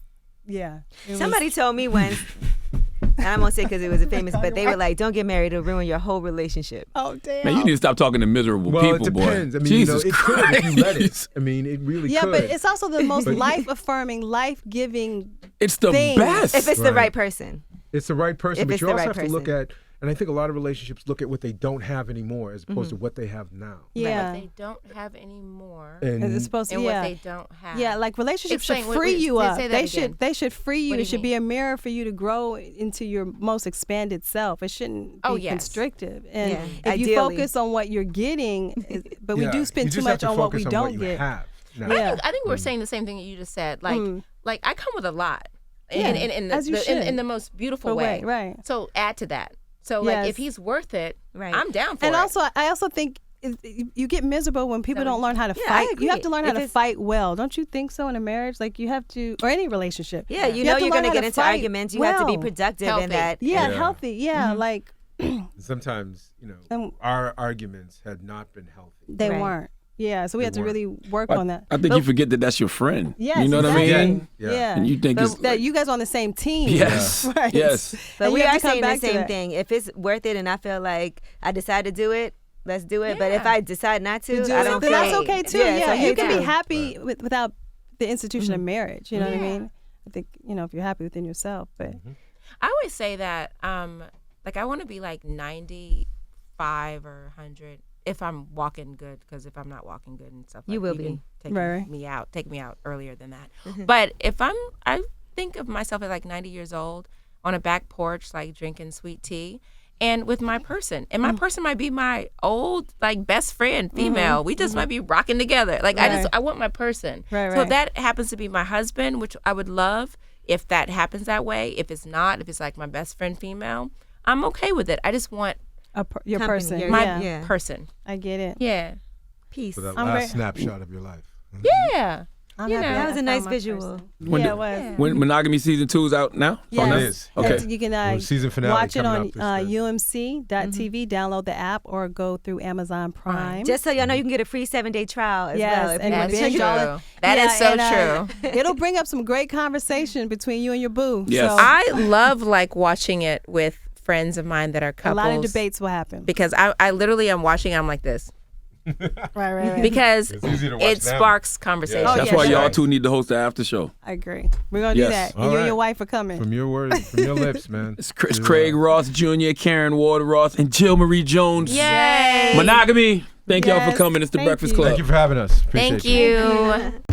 Speaker 4: Somebody told me once, and I won't say because it was a famous, but they were like, "Don't get married; it'll ruin your whole relationship."
Speaker 6: Oh damn!
Speaker 3: Man, you need to stop talking to miserable
Speaker 5: Well,
Speaker 3: people,
Speaker 5: it depends.
Speaker 3: boy.
Speaker 5: I mean,
Speaker 3: Jesus
Speaker 5: it
Speaker 3: Christ.
Speaker 5: could if you let it. I mean, it really
Speaker 6: Yeah,
Speaker 5: could.
Speaker 6: but it's also the most life-affirming, life-giving.
Speaker 3: It's the
Speaker 6: thing.
Speaker 3: best.
Speaker 4: If it's the right person.
Speaker 5: It's the right person,
Speaker 4: If
Speaker 5: but
Speaker 4: it's
Speaker 5: you
Speaker 4: the
Speaker 5: also
Speaker 4: right
Speaker 5: have to look
Speaker 4: person.
Speaker 5: at, and I think a lot of relationships look at what they don't have anymore as opposed to what they have now.
Speaker 6: Yeah,
Speaker 7: What they don't have anymore.
Speaker 5: And
Speaker 6: it's supposed to.
Speaker 7: And
Speaker 6: Yeah.
Speaker 7: what they don't have.
Speaker 6: Yeah, like relationships should
Speaker 7: Explain,
Speaker 6: free you up.
Speaker 7: say that again.
Speaker 6: They should free you.
Speaker 7: What do
Speaker 6: It
Speaker 7: you
Speaker 6: should be
Speaker 7: mean?
Speaker 6: a mirror for you to grow into your most expanded self. It shouldn't be
Speaker 7: Yes.
Speaker 6: constrictive. And
Speaker 4: Yeah,
Speaker 6: if you
Speaker 4: ideally.
Speaker 6: focus on what you're getting, but we
Speaker 5: Yeah,
Speaker 6: do
Speaker 5: you
Speaker 6: spend too
Speaker 5: just
Speaker 6: much
Speaker 5: have to
Speaker 6: on what we
Speaker 5: focus on
Speaker 6: don't
Speaker 5: what you
Speaker 6: get.
Speaker 5: have now.
Speaker 6: Yeah.
Speaker 7: I think we're saying the same thing that you just said. Like I come with a lot.
Speaker 6: Yeah,
Speaker 7: in
Speaker 6: as you should.
Speaker 7: in the most beautiful way.
Speaker 6: Right.
Speaker 7: So add to that. So
Speaker 6: Yes.
Speaker 7: like if he's worth it,
Speaker 4: Right.
Speaker 7: I'm down for
Speaker 6: And
Speaker 7: it.
Speaker 6: also, I also think you get miserable when people don't learn how to
Speaker 4: Yeah, I
Speaker 6: fight. You have
Speaker 4: agree.
Speaker 6: to learn how
Speaker 4: If
Speaker 6: to
Speaker 4: it's-
Speaker 6: fight well. Don't you think so in a marriage? Like you have to, or any relationship.
Speaker 4: Yeah, you
Speaker 6: have
Speaker 4: know
Speaker 6: to
Speaker 4: you're
Speaker 6: learn
Speaker 4: going to
Speaker 6: how
Speaker 4: get into
Speaker 6: fight
Speaker 4: arguments. You have to be
Speaker 6: well.
Speaker 4: productive
Speaker 7: Healthy.
Speaker 4: in that.
Speaker 6: Yeah,
Speaker 5: Yeah.
Speaker 6: healthy. Yeah, like
Speaker 5: Sometimes,
Speaker 6: Um,
Speaker 5: our arguments had not been healthy.
Speaker 6: they
Speaker 4: Right.
Speaker 6: weren't. Yeah, so we had to
Speaker 5: weren't.
Speaker 6: really work on that.
Speaker 3: I think you forget that that's your friend.
Speaker 6: Yes,
Speaker 3: you know what I
Speaker 6: exactly.
Speaker 3: mean?
Speaker 6: Yeah.
Speaker 3: And you think it's
Speaker 6: that you guys are on the same team.
Speaker 3: yes,
Speaker 6: Right.
Speaker 3: yes.
Speaker 4: But
Speaker 6: And
Speaker 4: we
Speaker 6: you have
Speaker 4: are
Speaker 6: to come
Speaker 4: saying the
Speaker 6: back to
Speaker 4: same
Speaker 6: that.
Speaker 4: thing. If it's worth it and I feel like I decide to do it, let's do it. But if
Speaker 7: Yeah.
Speaker 4: I decide not to,
Speaker 6: To do
Speaker 4: I
Speaker 6: it,
Speaker 4: don't
Speaker 6: then
Speaker 4: feel
Speaker 6: that's okay too.
Speaker 4: Yeah,
Speaker 6: Yeah,
Speaker 4: it's okay
Speaker 6: you can
Speaker 4: too.
Speaker 6: be happy without the institution of marriage. You know what I mean? I think if you're happy within yourself, but
Speaker 7: I always say that like I want to be like 95 or 100 if I'm walking good, because if I'm not walking good and stuff,
Speaker 4: You
Speaker 7: like,
Speaker 4: will
Speaker 7: can
Speaker 4: be.
Speaker 7: take
Speaker 6: Right.
Speaker 7: me out earlier than that. But if I think of myself at like 90 years old on a back porch, like drinking sweet tea, and with my person, and my person might be my old like best friend, female. We just might be rocking together. Like
Speaker 6: Right.
Speaker 7: I want my person.
Speaker 6: Right,
Speaker 7: So
Speaker 6: right.
Speaker 7: if that happens to be my husband, which I would love if that happens that way. If it's not, if it's like my best friend female, I'm okay with it. I just want
Speaker 6: your
Speaker 4: Company,
Speaker 6: person.
Speaker 4: your-
Speaker 7: my
Speaker 6: Yeah,
Speaker 7: person.
Speaker 6: I get it.
Speaker 7: Yeah.
Speaker 4: Peace.
Speaker 5: For that
Speaker 6: I'm
Speaker 5: last
Speaker 6: very-
Speaker 5: snapshot of your life.
Speaker 7: Yeah.
Speaker 6: I'm
Speaker 7: You
Speaker 6: happy
Speaker 7: know.
Speaker 6: I
Speaker 4: That was a
Speaker 6: found
Speaker 4: nice
Speaker 6: my
Speaker 4: visual.
Speaker 6: person.
Speaker 3: When
Speaker 6: Yeah,
Speaker 3: the-
Speaker 6: it was.
Speaker 3: When Monogamy season 2 is out now?
Speaker 6: Yes.
Speaker 5: It is.
Speaker 3: Okay.
Speaker 6: And you can
Speaker 5: Well, season finale
Speaker 6: watch it
Speaker 5: coming
Speaker 6: on
Speaker 5: up this Thursday.
Speaker 6: umc.tv, download the app, or go through Amazon Prime.
Speaker 4: Just so y'all know, you can get a free 7-day trial as
Speaker 6: Yes,
Speaker 4: well. If
Speaker 6: and
Speaker 4: you want to
Speaker 6: binge
Speaker 4: check it
Speaker 6: all
Speaker 4: out.
Speaker 6: it.
Speaker 7: That is so
Speaker 6: and,
Speaker 7: true.
Speaker 6: It'll bring up some great conversation between you and your boo.
Speaker 3: Yes.
Speaker 6: So
Speaker 7: I love like watching it with friends of mine that are
Speaker 6: a
Speaker 7: couples.
Speaker 6: lot of debates will happen.
Speaker 7: Because I literally am watching. I'm like this
Speaker 6: Right.
Speaker 7: because
Speaker 5: It's easy to watch
Speaker 7: it
Speaker 5: them.
Speaker 7: sparks conversation.
Speaker 6: Oh,
Speaker 3: That's
Speaker 6: yeah,
Speaker 3: why
Speaker 6: sure.
Speaker 3: y'all two need to host the after show.
Speaker 6: I agree. We're gonna do
Speaker 3: Yes.
Speaker 6: that.
Speaker 5: All
Speaker 6: And you
Speaker 5: right.
Speaker 6: and your wife are coming.
Speaker 5: From your words, from your lips, man.
Speaker 3: It's Craig Ross Jr., Karen Ward Ross, and Jill Marie Jones.
Speaker 7: Yay!
Speaker 3: Monogamy. Thank y'all for
Speaker 6: Yes.
Speaker 3: coming. It's the
Speaker 6: Thank
Speaker 3: Breakfast
Speaker 6: you.
Speaker 3: Club.
Speaker 5: Thank you for having us. Appreciate
Speaker 7: Thank you.